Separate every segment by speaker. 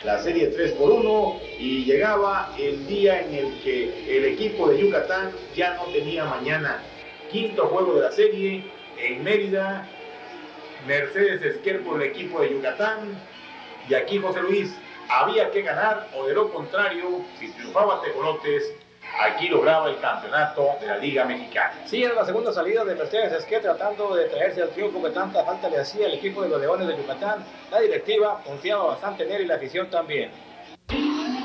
Speaker 1: la serie 3-1 y llegaba el día en el que el equipo de Yucatán ya no tenía mañana. Quinto juego de la serie en Mérida, Mercedes Esquer por el equipo de Yucatán, y aquí José Luis había que ganar, o de lo contrario, si triunfaba Tecolotes, aquí lograba el campeonato de la Liga Mexicana.
Speaker 2: Sí, era la segunda salida de Mercedes Esquer tratando de traerse al triunfo que tanta falta le hacía al equipo de los Leones de Yucatán. La directiva confiaba bastante en él y la afición también.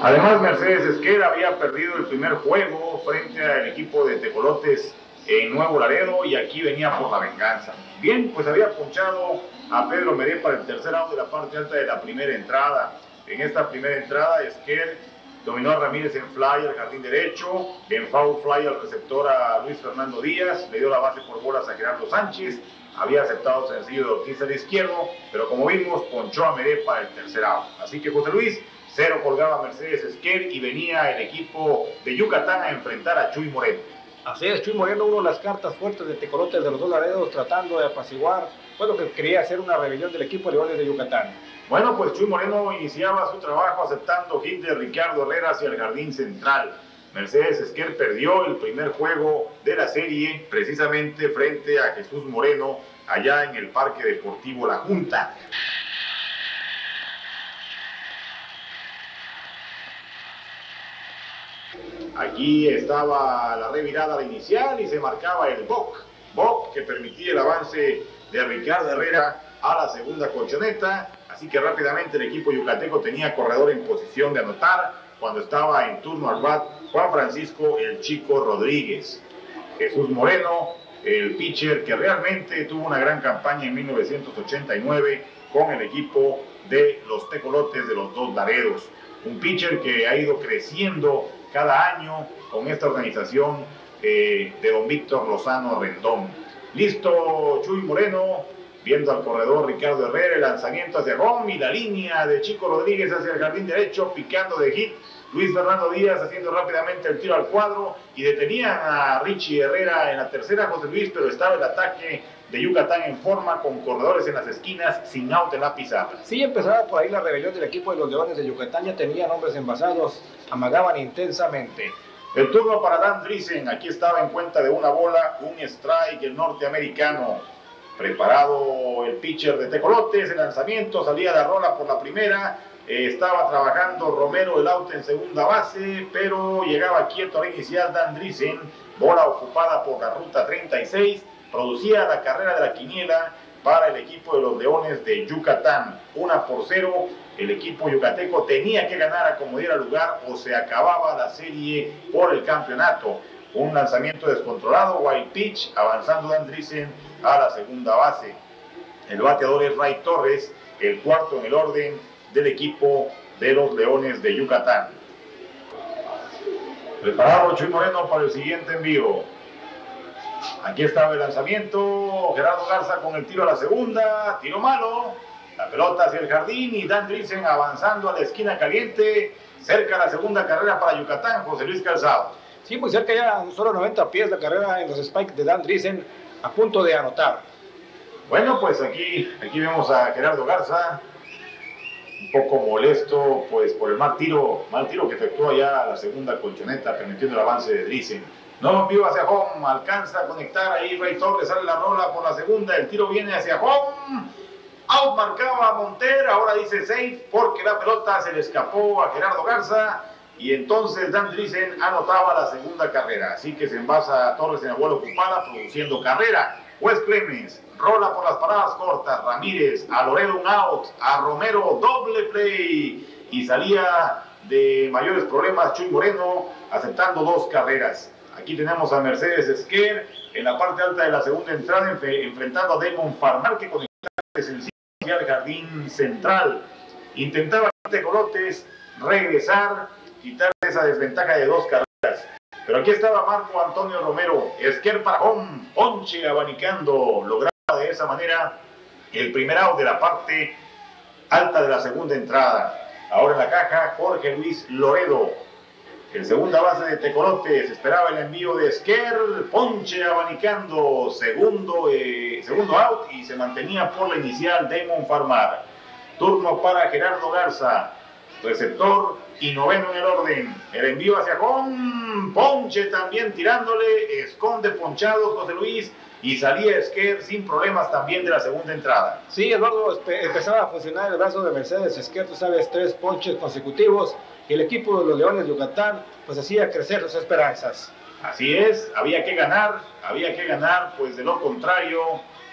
Speaker 1: Además, Mercedes Esquer había perdido el primer juego frente al equipo de Tecolotes en Nuevo Laredo y aquí venía por la venganza. Bien, pues había ponchado a Pedro Meré para el tercer out de la parte alta de la primera entrada. En esta primera entrada, Esquer dominó a Ramírez en fly al jardín derecho, en foul fly al receptor a Luis Fernando Díaz, le dio la base por bolas a Gerardo Sánchez, había aceptado sencillo de Ortiz al izquierdo, pero como vimos, ponchó a Meré para el tercer out. Así que José Luis, cero colgaba Mercedes Esquer y venía el equipo de Yucatán a enfrentar a Chuy Moreno.
Speaker 2: Así es, Chuy Moreno, uno de las cartas fuertes de Tecolotes de los dos Laredos, tratando de apaciguar, fue lo que quería hacer una rebelión del equipo de Leones de Yucatán.
Speaker 1: Bueno, pues Chuy Moreno iniciaba su trabajo aceptando hit de Ricardo Herrera hacia el jardín central. Mercedes Esquer perdió el primer juego de la serie precisamente frente a Jesús Moreno allá en el Parque Deportivo La Junta. Aquí estaba la revirada a la inicial y se marcaba el boc que permitía el avance de Ricardo Herrera a la segunda colchoneta. Así que rápidamente el equipo yucateco tenía corredor en posición de anotar cuando estaba en turno al bat Juan Francisco el Chico Rodríguez. Jesús Moreno, el pitcher que realmente tuvo una gran campaña en 1989 con el equipo de los Tecolotes de los dos Laredos. Un pitcher que ha ido creciendo cada año con esta organización de don Víctor Lozano Rendón. Listo Chuy Moreno, viendo al corredor Ricardo Herrera, el lanzamiento hacia home y la línea de Chico Rodríguez hacia el jardín derecho, picando de hit. Luis Fernando Díaz haciendo rápidamente el tiro al cuadro y detenían a Richie Herrera en la tercera, José Luis, pero estaba el ataque de Yucatán en forma con corredores en las esquinas sin out en la pizarra.
Speaker 2: Sí, empezaba por ahí la rebelión del equipo de los Leones de Yucatán, ya tenían hombres envasados, amagaban intensamente.
Speaker 1: El turno para Dan Driesen, aquí estaba en cuenta de una bola, un strike el norteamericano. Preparado el pitcher de Tecolotes, el lanzamiento, salía de rola por la primera, estaba trabajando Romero el out en segunda base, pero llegaba quieto al inicial Dan Driesen, bola ocupada por la ruta 36, producía la carrera de la quiniela para el equipo de los Leones de Yucatán. 1-0, el equipo yucateco tenía que ganar a como diera lugar o se acababa la serie por el campeonato. Un lanzamiento descontrolado, wild pitch, avanzando Dan Driesen a la segunda base. El bateador es Ray Torres, el cuarto en el orden del equipo de los Leones de Yucatán. Preparado Chuy Moreno para el siguiente envío. Aquí estaba el lanzamiento, Gerardo Garza con el tiro a la segunda, tiro malo, la pelota hacia el jardín y Dan Driesen avanzando a la esquina caliente, cerca de la segunda carrera para Yucatán, José Luis Calzado.
Speaker 2: Sí, muy cerca, ya solo 90 pies la carrera en los spikes de Dan Driesen, a punto de anotar.
Speaker 1: Bueno, pues aquí vemos a Gerardo Garza, un poco molesto pues por el mal tiro que efectuó allá a la segunda colchoneta, permitiendo el avance de Driesen. Nuevo envío hacia home, alcanza a conectar ahí Ray Torres, sale la rola por la segunda, el tiro viene hacia home, out marcaba a Monter, ahora dice safe porque la pelota se le escapó a Gerardo Garza y entonces Dan Driesen anotaba la segunda carrera, así que se envasa a Torres en la bola ocupada produciendo carrera. Wes Clemens rola por las paradas cortas, Ramírez, a Loredo un out, a Romero doble play y salía de mayores problemas Chuy Moreno aceptando dos carreras. Aquí tenemos a Mercedes Esquer en la parte alta de la segunda entrada enfrentando a Damon Farmar que conectaba sencillo hacia el jardín central. Intentaba Tecolotes regresar, quitar esa desventaja de dos carreras. Pero aquí estaba Marco Antonio Romero, Esquer para home, ponche abanicando, lograba de esa manera el primer out de la parte alta de la segunda entrada. Ahora en la caja Jorge Luis Loredo. En segunda base de Tecolotes esperaba el envío de Esquer, ponche abanicando, segundo out y se mantenía por la inicial Damon Farmar. Turno para Gerardo Garza. receptor y noveno en el orden. El envío hacia Home, Ponche también tirándole, esconde ponchados José Luis y salía Esquer sin problemas también de la segunda entrada.
Speaker 2: Sí, Eduardo, empezaba a funcionar el brazo de Mercedes Esquer, tú sabes, 3 ponches consecutivos y el equipo de los Leones de Yucatán pues hacía crecer sus esperanzas.
Speaker 1: Así es, había que ganar, pues de lo contrario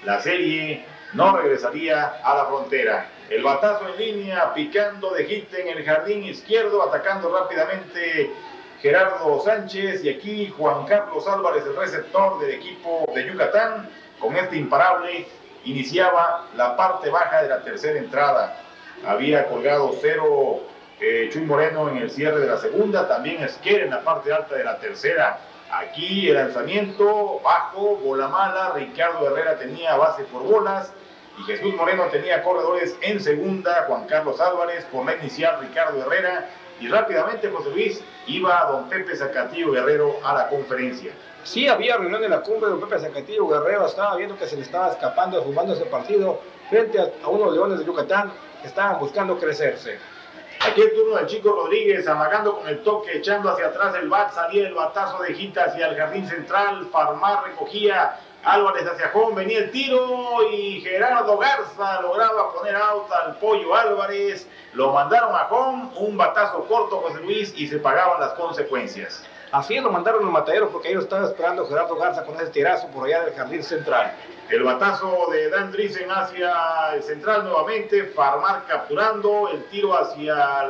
Speaker 1: la serie no regresaría a la frontera. El batazo en línea, picando de hit en el jardín izquierdo, atacando rápidamente Gerardo Sánchez, y aquí Juan Carlos Álvarez, el receptor del equipo de Yucatán, con este imparable, iniciaba la parte baja de la tercera entrada. Había colgado 0 Chuy Moreno en el cierre de la segunda, también Esquer en la parte alta de la tercera. Aquí el lanzamiento bajo, bola mala, Ricardo Herrera tenía base por bolas y Jesús Moreno tenía corredores en segunda, Juan Carlos Álvarez por la inicial, Ricardo Herrera, y rápidamente José Luis iba a don Pepe Zacatillo Guerrero a la conferencia.
Speaker 2: Sí, había reunión en la cumbre, don Pepe Zacatillo Guerrero estaba viendo que se le estaba escapando, fumando ese partido frente a unos Leones de Yucatán que estaban buscando crecerse.
Speaker 1: Aquí el turno del Chico Rodríguez, amagando con el toque, echando hacia atrás el bat, salía el batazo de Gita hacia el jardín central, Farmar recogía, Álvarez hacia home, venía el tiro y Gerardo Garza lograba poner out al Pollo Álvarez, lo mandaron a home, un batazo corto José Luis y se pagaban las consecuencias.
Speaker 2: Así lo mandaron al matadero porque ahí lo estaba esperando Gerardo Garza con ese tirazo por allá del jardín central.
Speaker 1: El batazo de Dan Driessen hacia el central nuevamente, Farmar capturando, el tiro hacia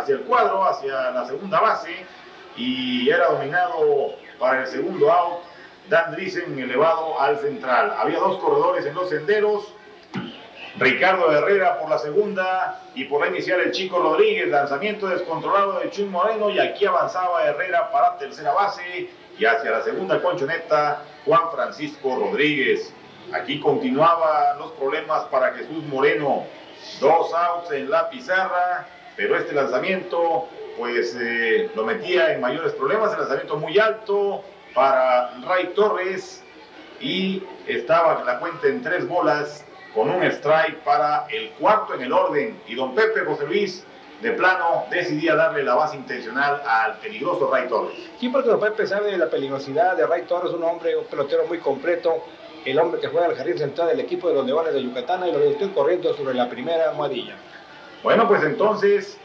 Speaker 1: el cuadro, hacia la segunda base, y era dominado para el segundo out, Dan Driessen elevado al central. Había 2 corredores en los senderos, Ricardo Herrera por la segunda y por la inicial el Chico Rodríguez, lanzamiento descontrolado de Chuy Moreno, y aquí avanzaba Herrera para tercera base y hacia la segunda colchoneta Juan Francisco Rodríguez. Aquí continuaban los problemas para Jesús Moreno, 2 outs en la pizarra, pero este lanzamiento pues lo metía en mayores problemas, el lanzamiento muy alto para Ray Torres y estaba la cuenta en 3 bolas con un strike para el cuarto en el orden, y don Pepe José Luis de plano decidía darle la base intencional al peligroso Ray Torres.
Speaker 2: Sí, porque don Pepe sabe de la peligrosidad de Ray Torres, un pelotero muy completo, el hombre que juega al jardín central del equipo de los Leones de Yucatán, y lo veo usted corriendo sobre la primera almohadilla.
Speaker 1: Bueno, pues entonces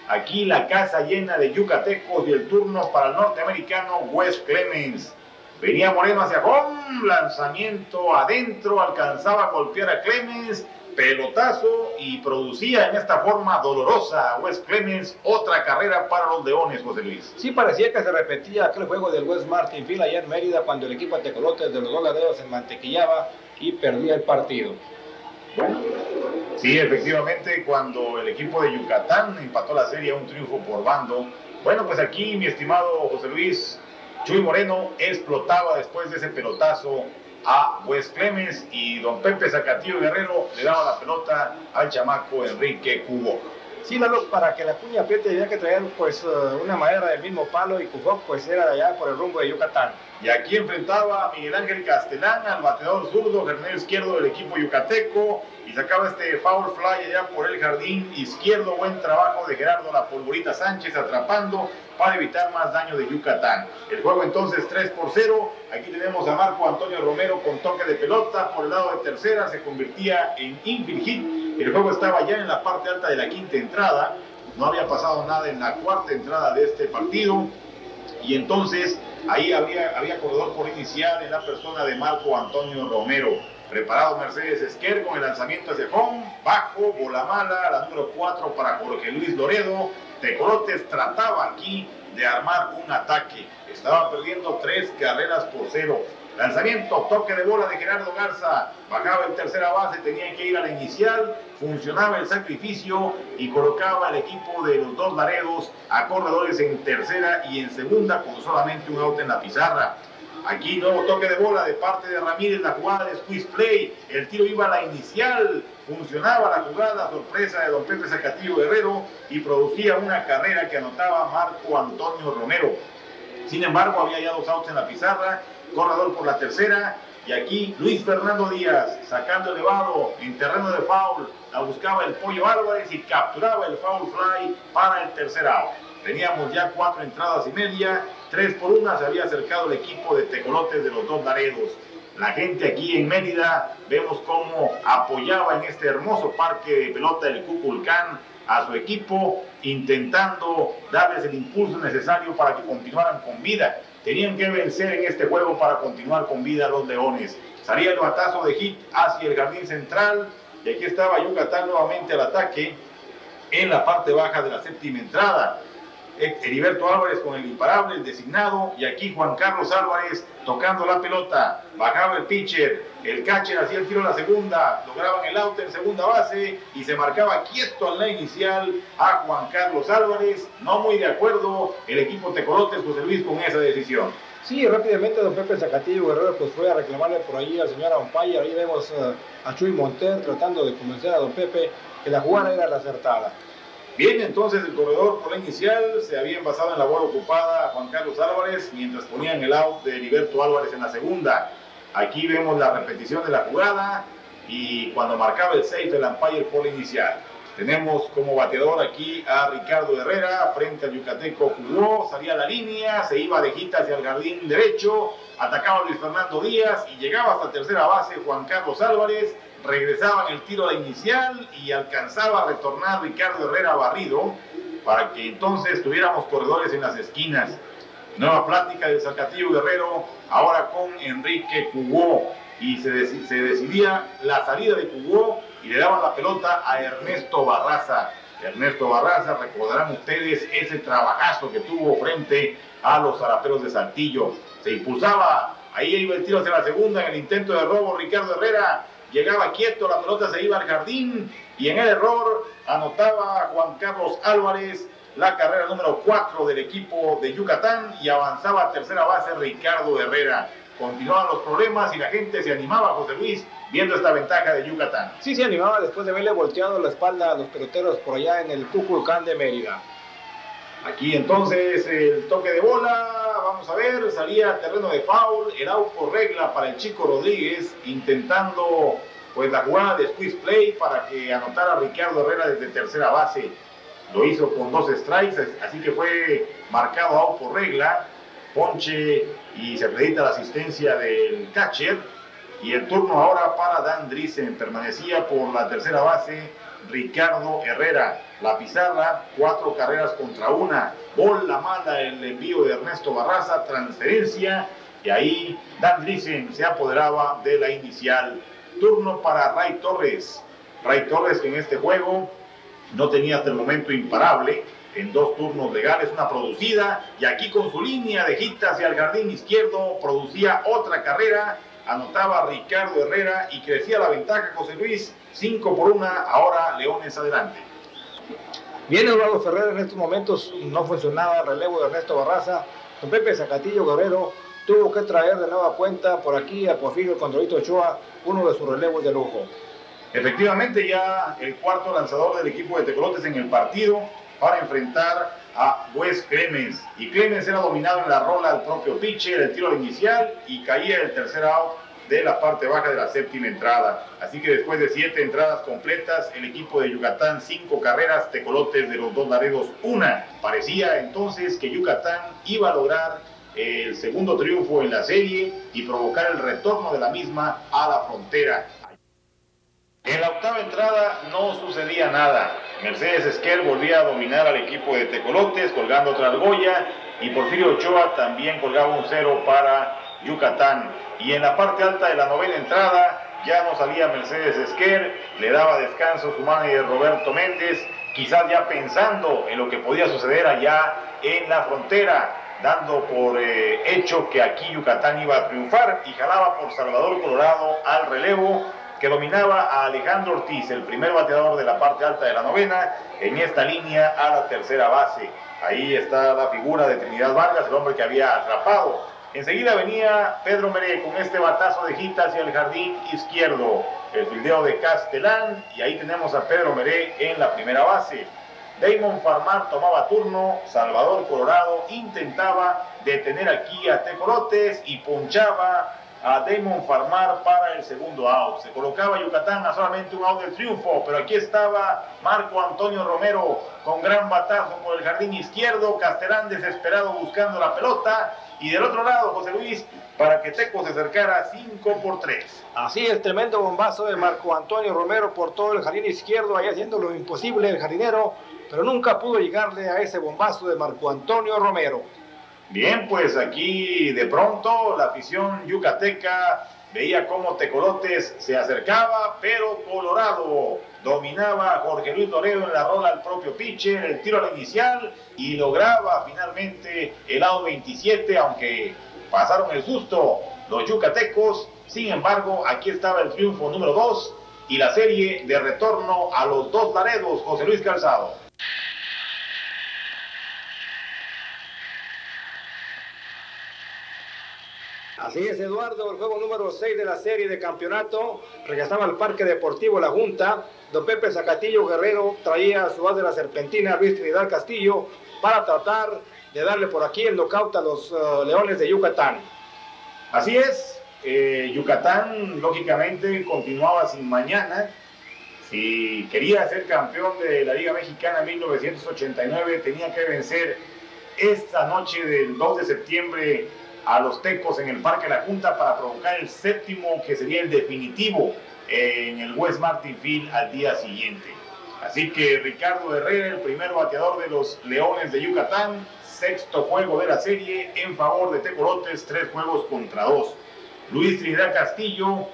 Speaker 1: aquí la casa llena de yucatecos y el turno para el norteamericano Wes Clemens. Venía Moreno hacia home, lanzamiento adentro, alcanzaba a golpear a Clemens, pelotazo, y producía en esta forma dolorosa Wes Clemens otra carrera para los Leones, José Luis.
Speaker 2: Sí, parecía que se repetía aquel juego del West Martin Field allá en Mérida cuando el equipo de Tecolotes de los 2 Laredos se mantequillaba y perdía el partido.
Speaker 1: Bueno, sí, efectivamente, cuando el equipo de Yucatán empató la serie a un triunfo por bando. Bueno, pues aquí, mi estimado José Luis, Chuy Moreno explotaba después de ese pelotazo a Wes Clemens, y don Pepe Zacatillo Guerrero le daba la pelota al chamaco Enrique Cubo.
Speaker 2: Sí, Lalo, para que la cuña apriete había que traer pues una madera del mismo palo, y Cujoc pues era de allá por el rumbo de Yucatán.
Speaker 1: Y aquí enfrentaba a Miguel Ángel Castelán, al bateador zurdo, jardinero izquierdo del equipo yucateco, y sacaba este foul fly allá por el jardín izquierdo. Buen trabajo de Gerardo La Polvorita Sánchez atrapando para evitar más daño de Yucatán. El juego entonces 3-0. Aquí tenemos a Marco Antonio Romero con toque de pelota por el lado de tercera, se convertía en infield hit. El juego estaba ya en la parte alta de la quinta entrada, no había pasado nada en la cuarta entrada de este partido, y entonces ahí había corredor por inicial en la persona de Marco Antonio Romero. Preparado Mercedes Esquer con el lanzamiento hacia home, bajo, bola mala, la número 4 para Jorge Luis Loredo. Tecolotes trataba aquí de armar un ataque, estaba perdiendo 3 carreras por 0. Lanzamiento, toque de bola de Gerardo Garza, bajaba en tercera base, tenía que ir a la inicial, funcionaba el sacrificio y colocaba al equipo de los 2 Laredos a corredores en tercera y en segunda con solamente un out en la pizarra. Aquí nuevo toque de bola de parte de Ramírez, la jugada de squeeze play, el tiro iba a la inicial, funcionaba la jugada, sorpresa de don Pepe Zacatillo Guerrero, y producía una carrera que anotaba Marco Antonio Romero. Sin embargo, había ya 2 outs en la pizarra, corredor por la tercera, y aquí Luis Fernando Díaz sacando elevado en terreno de foul, la buscaba el Pollo Álvarez y capturaba el foul fly para el tercer out. Teníamos ya 4 entradas y media, 3-1 se había acercado el equipo de Tecolotes de los Dos Laredos. La gente aquí en Mérida, vemos cómo apoyaba en este hermoso parque de pelota del Cuculcán a su equipo, intentando darles el impulso necesario para que continuaran con vida. Tenían que vencer en este juego para continuar con vida los Leones. Salía el batazo de hit hacia el jardín central, y aquí estaba Yucatán nuevamente al ataque en la parte baja de la séptima entrada. Heriberto Álvarez con el imparable, el designado, y aquí Juan Carlos Álvarez tocando la pelota, bajaba el pitcher, el catcher hacía el tiro a la segunda, lograban el out en segunda base y se marcaba quieto en la inicial a Juan Carlos Álvarez. No muy de acuerdo el equipo Tecolotes, José Luis, con esa decisión.
Speaker 2: Sí, rápidamente don Pepe Zacatillo Guerrero pues fue a reclamarle por ahí al señor umpire. Ahí vemos a Chuy Monter tratando de convencer a don Pepe que la jugada era la acertada.
Speaker 1: Bien, entonces el corredor por la inicial se había envasado en la bola ocupada a Juan Carlos Álvarez, mientras ponían el out de Heriberto Álvarez en la segunda. Aquí vemos la repetición de la jugada y cuando marcaba el safe del umpire por la inicial. Tenemos como bateador aquí a Ricardo Herrera frente al yucateco Jugó, salía a la línea, se iba de hit hacia el jardín derecho, atacaba a Luis Fernando Díaz y llegaba hasta tercera base Juan Carlos Álvarez. Regresaban el tiro a la inicial y alcanzaba a retornar Ricardo Herrera barrido para que entonces tuviéramos corredores en las esquinas. Nueva plática del Zacatillo Guerrero, ahora con Enrique Cugó, y se decidía la salida de Cugó y le daban la pelota a Ernesto Barraza. Ernesto Barraza, recordarán ustedes ese trabajazo que tuvo frente a los Zaraperos de Saltillo. Se impulsaba, ahí iba el tiro hacia la segunda en el intento de robo Ricardo Herrera. Llegaba quieto, la pelota se iba al jardín y en el error anotaba Juan Carlos Álvarez la carrera número 4 del equipo de Yucatán y avanzaba a tercera base Ricardo Herrera. Continuaban los problemas y la gente se animaba, José Luis, viendo esta ventaja de Yucatán.
Speaker 2: Sí, se animaba después de haberle volteado la espalda a los peloteros por allá en el Cuculcán de Mérida.
Speaker 1: Aquí entonces el toque de bola, vamos a ver, salía terreno de foul, el out por regla para el Chico Rodríguez, intentando pues la jugada de squeeze play para que anotara Ricardo Herrera desde tercera base. Lo hizo con 2 strikes, así que fue marcado out por regla, ponche y se acredita la asistencia del catcher. Y el turno ahora para Dan Driesen, permanecía por la tercera base Ricardo Herrera. La pizarra, 4 carreras contra 1. Bola mala el envío de Ernesto Barraza, transferencia, y ahí Dan Driesen se apoderaba de la inicial. Turno para Ray Torres. Ray Torres, que en este juego no tenía hasta el momento imparable en 2 turnos legales, una producida, y aquí con su línea de hit hacia el jardín izquierdo producía otra carrera. Anotaba Ricardo Herrera y crecía la ventaja, José Luis, 5-1, ahora Leones adelante.
Speaker 2: Bien, Eduardo Ferrer en estos momentos no funcionaba el relevo de Ernesto Barraza. Don Pepe Zacatillo Guerrero tuvo que traer de nueva cuenta por aquí a Porfirio Condorito Ochoa, uno de sus relevos de lujo.
Speaker 1: Efectivamente, ya el cuarto lanzador del equipo de Tecolotes en el partido para enfrentar a Wes Clemens. Y Clemens era dominado en la rola del propio pitcher, el tiro inicial, y caía el tercer out de la parte baja de la séptima entrada. Así que después de 7 entradas completas, el equipo de Yucatán 5 carreras, Tecolotes de los Dos Laredos 1. Parecía entonces que Yucatán iba a lograr el segundo triunfo en la serie y provocar el retorno de la misma a la frontera. En la octava entrada no sucedía nada. Mercedes Esquer volvía a dominar al equipo de Tecolotes, colgando otra argolla, y Porfirio Ochoa también colgaba un 0 para Yucatán. Y en la parte alta de la novena entrada ya no salía Mercedes Esquer, le daba descanso su manager Roberto Méndez, quizás ya pensando en lo que podía suceder allá en la frontera, dando por hecho que aquí Yucatán iba a triunfar, y jalaba por Salvador Colorado al relevo, que dominaba a Alejandro Ortiz, el primer bateador de la parte alta de la novena, en esta línea a la tercera base. Ahí está la figura de Trinidad Vargas, el hombre que había atrapado. Enseguida venía Pedro Meré con este batazo de hit hacia el jardín izquierdo, el fildeo de Castellán, y ahí tenemos a Pedro Meré en la primera base. Damon Farmar tomaba turno, Salvador Colorado intentaba detener aquí a Tecolotes y ponchaba a Damon Farmar para el segundo out. Se colocaba Yucatán a solamente un out del triunfo, pero aquí estaba Marco Antonio Romero con gran batazo por el jardín izquierdo, Castellán desesperado buscando la pelota, y del otro lado José Luis, para que Tecos se acercara 5-3.
Speaker 2: Así es, tremendo bombazo de Marco Antonio Romero por todo el jardín izquierdo, ahí haciendo lo imposible el jardinero, pero nunca pudo llegarle a ese bombazo de Marco Antonio Romero.
Speaker 1: Bien, pues aquí de pronto la afición yucateca veía cómo Tecolotes se acercaba, pero Colorado dominaba a Jorge Luis Loredo en la rola al propio pitcher, el tiro al inicial, y lograba finalmente el out 27, aunque pasaron el susto los yucatecos. Sin embargo, aquí estaba el triunfo número 2 y la serie de retorno a los dos Laredos, José Luis Calzado.
Speaker 2: Así es, Eduardo, el juego número 6 de la serie de campeonato. Regresaba al Parque Deportivo La Junta. Don Pepe Zacatillo Guerrero traía a su as de la serpentina, Luis Trinidad Castillo, para tratar de darle por aquí el knockout a los Leones de Yucatán.
Speaker 1: Así es, Yucatán lógicamente continuaba sin mañana. Si quería ser campeón de la Liga Mexicana en 1989, tenía que vencer esta noche del 2 de septiembre a los Tecos en el Parque La Junta para provocar el séptimo, que sería el definitivo, en el West Martin Field al día siguiente. Así que Ricardo Herrera, el primer bateador de los Leones de Yucatán, sexto juego de la serie en favor de Tecolotes, 3-2. Luis Trinidad Castillo,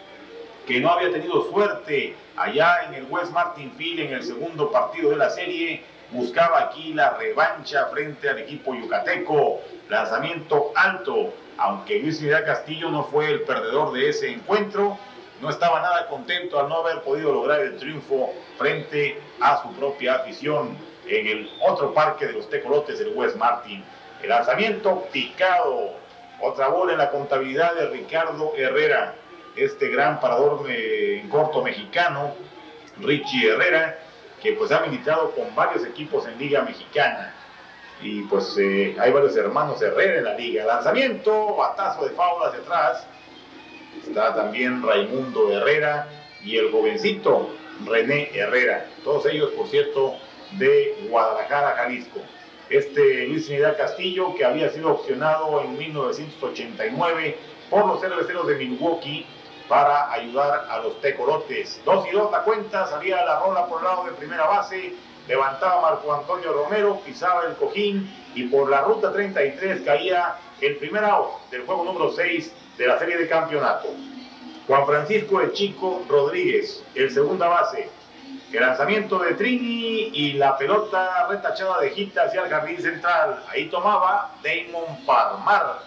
Speaker 1: que no había tenido suerte allá en el West Martin Field en el segundo partido de la serie, buscaba aquí la revancha frente al equipo yucateco. Lanzamiento alto, aunque Luis Trinidad Castillo no fue el perdedor de ese encuentro, no estaba nada contento al no haber podido lograr el triunfo frente a su propia afición en el otro parque de los Tecolotes, el West Martin. El lanzamiento picado, otra bola en la contabilidad de Ricardo Herrera, este gran parador en corto mexicano, Richie Herrera, que pues ha militado con varios equipos en Liga Mexicana. Y pues hay varios hermanos Herrera en la liga. Lanzamiento, batazo de foul hacia atrás. Está también Raimundo Herrera y el jovencito René Herrera. Todos ellos, por cierto, de Guadalajara, Jalisco. Luis Trinidad Castillo, que había sido opcionado en 1989 por los Cerveceros de Milwaukee para ayudar a los Tecolotes. 2-2 la cuenta, salía la rola por el lado de primera base, levantaba Marco Antonio Romero, pisaba el cojín y por la ruta 33 caía el primer out del juego número 6 de la serie de campeonato. Juan Francisco El Chico Rodríguez, el segunda base. El lanzamiento de Trini y la pelota retachada de hit hacia el jardín central. Ahí tomaba Damon Farmar.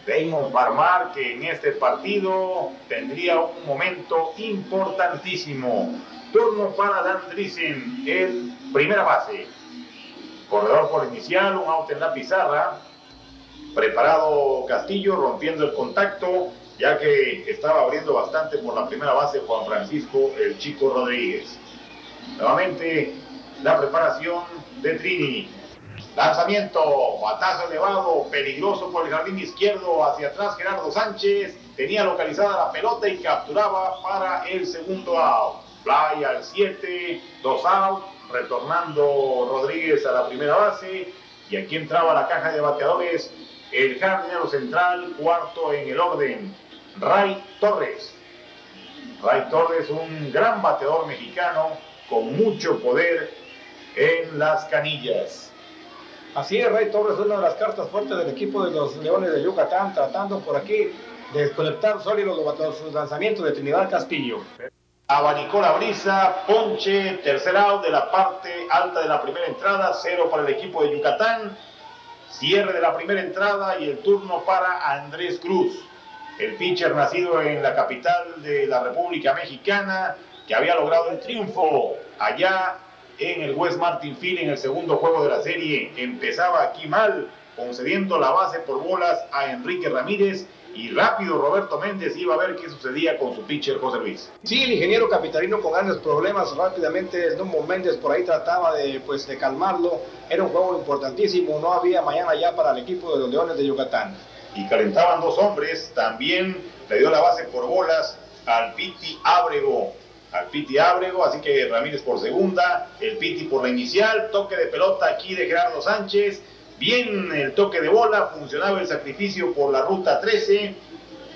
Speaker 1: Damon Farmar, que en este partido tendría un momento importantísimo. Turno para Dan Driesen, el primera base. Corredor por inicial, un out en la pizarra. Preparado Castillo, rompiendo el contacto, ya que estaba abriendo bastante por la primera base Juan Francisco El Chico Rodríguez. Nuevamente la preparación de Trini. Lanzamiento, batazo elevado, peligroso por el jardín izquierdo, hacia atrás Gerardo Sánchez, tenía localizada la pelota y capturaba para el segundo out. Fly al 7, 2 out, retornando Rodríguez a la primera base, y aquí entraba la caja de bateadores, el jardinero central, cuarto en el orden, Ray Torres. Ray Torres, un gran bateador mexicano, con mucho poder en las canillas.
Speaker 2: Así es, Ray Torres, una de las cartas fuertes del equipo de los Leones de Yucatán, tratando por aquí de desconectar sólidos los lanzamientos de Trinidad Castillo.
Speaker 1: Abanicó la brisa, ponche, tercer out de la parte alta de la primera entrada, 0 para el equipo de Yucatán. Cierre de la primera entrada y el turno para Andrés Cruz, el pitcher nacido en la capital de la República Mexicana, que había logrado el triunfo allá en el West Martin Field en el segundo juego de la serie. Empezaba aquí mal, concediendo la base por bolas a Enrique Ramírez, y rápido Roberto Méndez iba a ver qué sucedía con su pitcher José Luis.
Speaker 2: Sí, el ingeniero capitalino con grandes problemas, rápidamente el Dumbo Méndez por ahí trataba de calmarlo. Era un juego importantísimo, no había mañana ya para el equipo de los Leones de Yucatán.
Speaker 1: Y calentaban dos hombres, también le dio la base por bolas al Piti Ábrego. Así que Ramírez por segunda, el Piti por la inicial, toque de pelota aquí de Gerardo Sánchez, bien el toque de bola, funcionaba el sacrificio por la ruta 13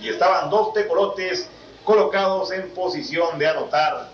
Speaker 1: y estaban dos tecolotes colocados en posición de anotar.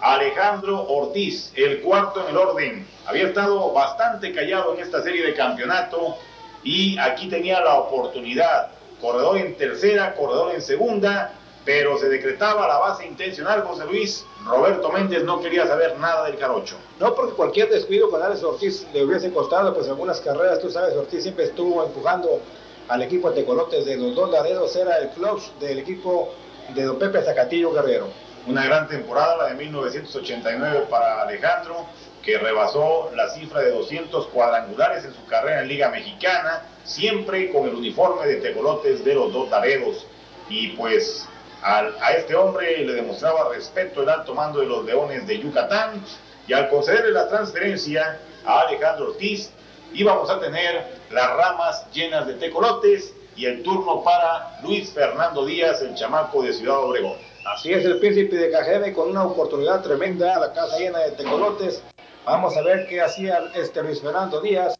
Speaker 1: Alejandro Ortiz, el cuarto en el orden, había estado bastante callado en esta serie de campeonato y aquí tenía la oportunidad, corredor en tercera, corredor en segunda, pero se decretaba la base intencional. José Luis, Roberto Méndez no quería saber nada del jarocho.
Speaker 2: No, porque cualquier descuido con Alex Ortiz le hubiese costado pues algunas carreras. Tú sabes, Ortiz siempre estuvo empujando al equipo de Tecolotes de los Dos Laredos, era el clutch del equipo de don Pepe Zacatillo Guerrero.
Speaker 1: Una gran temporada, la de 1989 para Alejandro, que rebasó la cifra de 200 cuadrangulares en su carrera en Liga Mexicana, siempre con el uniforme de Tecolotes de los Dos Laredos. Y pues a este hombre le demostraba respeto el alto mando de los Leones de Yucatán, y al concederle la transferencia a Alejandro Ortiz, íbamos a tener las ramas llenas de tecolotes y el turno para Luis Fernando Díaz, el chamaco de Ciudad Obregón.
Speaker 2: Así es, el príncipe de Cajeme con una oportunidad tremenda, la casa llena de tecolotes. Vamos a ver qué hacía Luis Fernando Díaz.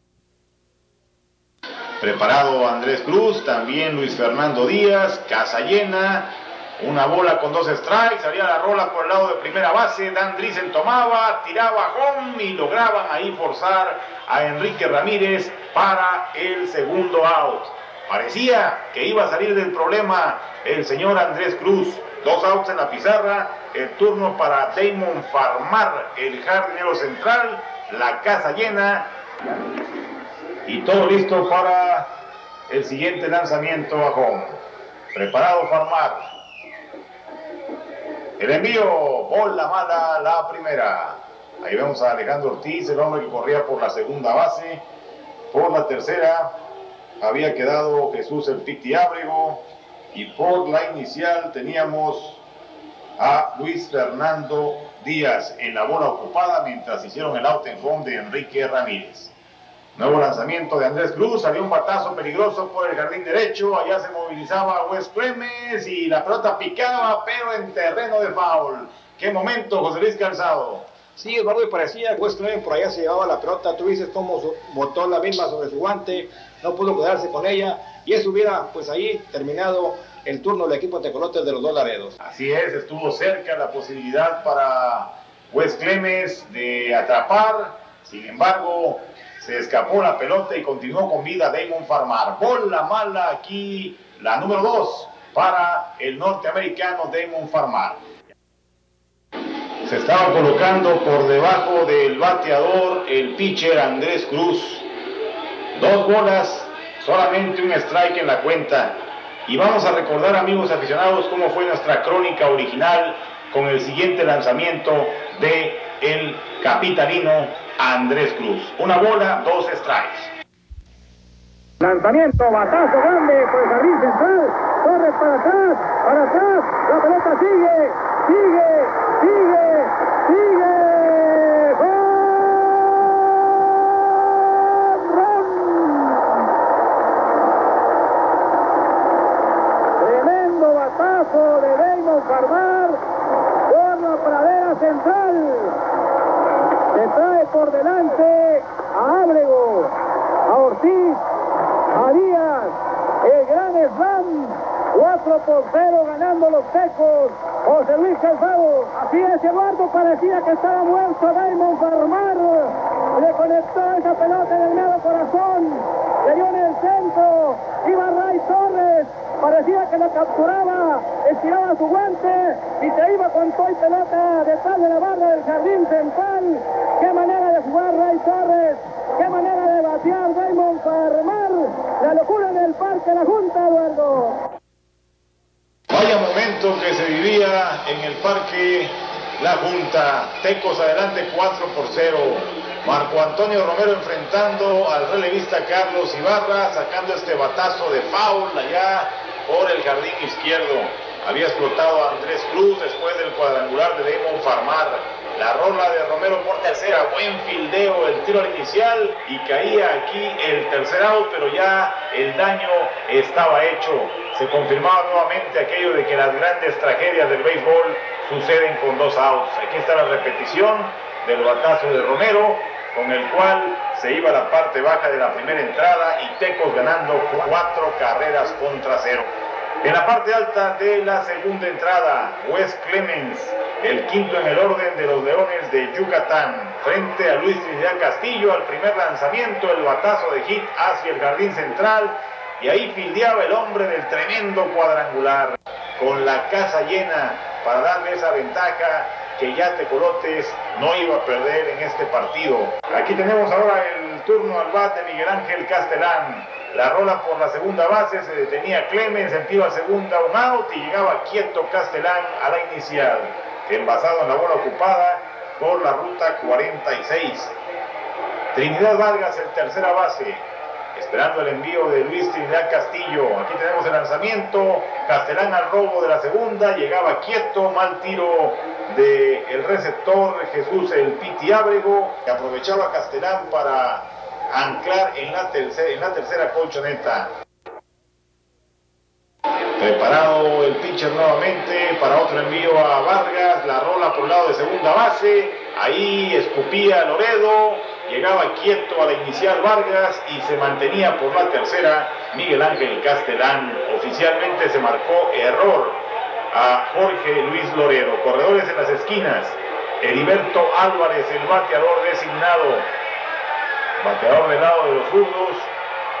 Speaker 1: Preparado Andrés Cruz, también Luis Fernando Díaz, casa llena, una bola con 2 strikes, salía la rola por el lado de primera base, Dan Driessen tomaba, tiraba home y lograban ahí forzar a Enrique Ramírez para el segundo out. Parecía que iba a salir del problema el señor Andrés Cruz. 2 outs en la pizarra, el turno para Damon Farmar, el jardinero central, la casa llena y todo listo para el siguiente lanzamiento a home. Preparado Farmar. El envío, bola mala, la primera. Ahí vemos a Alejandro Ortiz, el hombre que corría por la segunda base. Por la tercera había quedado Jesús el Piti Ábrego. Y por la inicial teníamos a Luis Fernando Díaz en la bola ocupada mientras hicieron el out en home de Enrique Ramírez. Nuevo lanzamiento de Andrés Cruz, salió un batazo peligroso por el jardín derecho, allá se movilizaba Wes Clemens y la pelota picaba, pero en terreno de foul. ¡Qué momento, José Luis Calzado!
Speaker 2: Sí, Eduardo, y parecía Wes Clemens por allá se llevaba la pelota. Tú dices cómo botó la misma sobre su guante, no pudo quedarse con ella, y eso hubiera pues ahí terminado el turno del equipo de Tecolotes de los Dos Laredos.
Speaker 1: Así es, estuvo cerca la posibilidad para Wes Clemens de atrapar, sin embargo se escapó la pelota y continuó con vida Damon Farmar. Bola mala aquí, la número 2 para el norteamericano Damon Farmar. Se estaba colocando por debajo del bateador el pitcher Andrés Cruz. 2 bolas, solamente un strike en la cuenta. Y vamos a recordar, amigos aficionados, cómo fue nuestra crónica original con el siguiente lanzamiento de el capitalino Andrés Cruz. 1 bola, 2 strikes.
Speaker 3: Lanzamiento, batazo grande por el jardín central, corre para atrás, la pelota sigue. Tremendo batazo de Damon Farmar por la pradera central. Se trae por delante a Ábrego, a Ortiz, a Díaz, el gran slam, 4-0 ganando los Tecos. José Luis Calzado. Así es, Eduardo, parecía que estaba muerto Damon Farmar. Le conectó esa pelota en el medio corazón, le dio en el centro, iba Ray Torres, parecía que lo capturaba, estiraba su guante y se iba con todo y pelota detrás de la barra del jardín central. Qué manera de jugar Ray Torres, qué manera de batear Damon Farmar. La locura en el Parque La Junta, Eduardo.
Speaker 1: Vaya momento que se vivía en el Parque La Junta. Tecos adelante 4-0. Marco Antonio Romero enfrentando al relevista Carlos Ibarra, sacando este batazo de foul allá por el jardín izquierdo. Había explotado a Andrés Cruz después del cuadrangular de Damon Farmar. La rola de Romero por tercera, buen fildeo, el tiro al inicial y caía aquí el tercer out, pero ya el daño estaba hecho. Se confirmaba nuevamente aquello de que las grandes tragedias del béisbol suceden con 2 outs. Aquí está la repetición del batazo de Romero, con el cual se iba a la parte baja de la primera entrada y Tecos ganando 4 carreras contra 0. En la parte alta de la segunda entrada, Wes Clemens, el quinto en el orden de los Leones de Yucatán, frente a Luis Trinidad Castillo. Al primer lanzamiento, el batazo de hit hacia el jardín central, y ahí fildeaba el hombre del tremendo cuadrangular, con la casa llena para darle esa ventaja que ya Tecolotes no iba a perder en este partido. Aquí tenemos ahora el turno al bat de Miguel Ángel Castelán. La rola por la segunda base, se detenía Clemens en tiro a segunda, un out, y llegaba quieto Castelán a la inicial, envasado en la bola ocupada por la ruta 46. Trinidad Vargas en tercera base, esperando el envío de Luis Trinidad Castillo. Aquí tenemos el lanzamiento, Castelán al robo de la segunda, llegaba quieto, mal tiro del receptor Jesús el Piti Ábrego, que aprovechaba Castelán para anclar en la tercera colchoneta. Preparado el pitcher nuevamente para otro envío a Vargas, la rola por el lado de segunda base, ahí escupía Loredo, llegaba quieto a la inicial Vargas y se mantenía por la tercera Miguel Ángel Castelán. Oficialmente se marcó error a Jorge Luis Loredo. Corredores en las esquinas, Heriberto Álvarez, el bateador designado. Bateador del lado de los zurdos,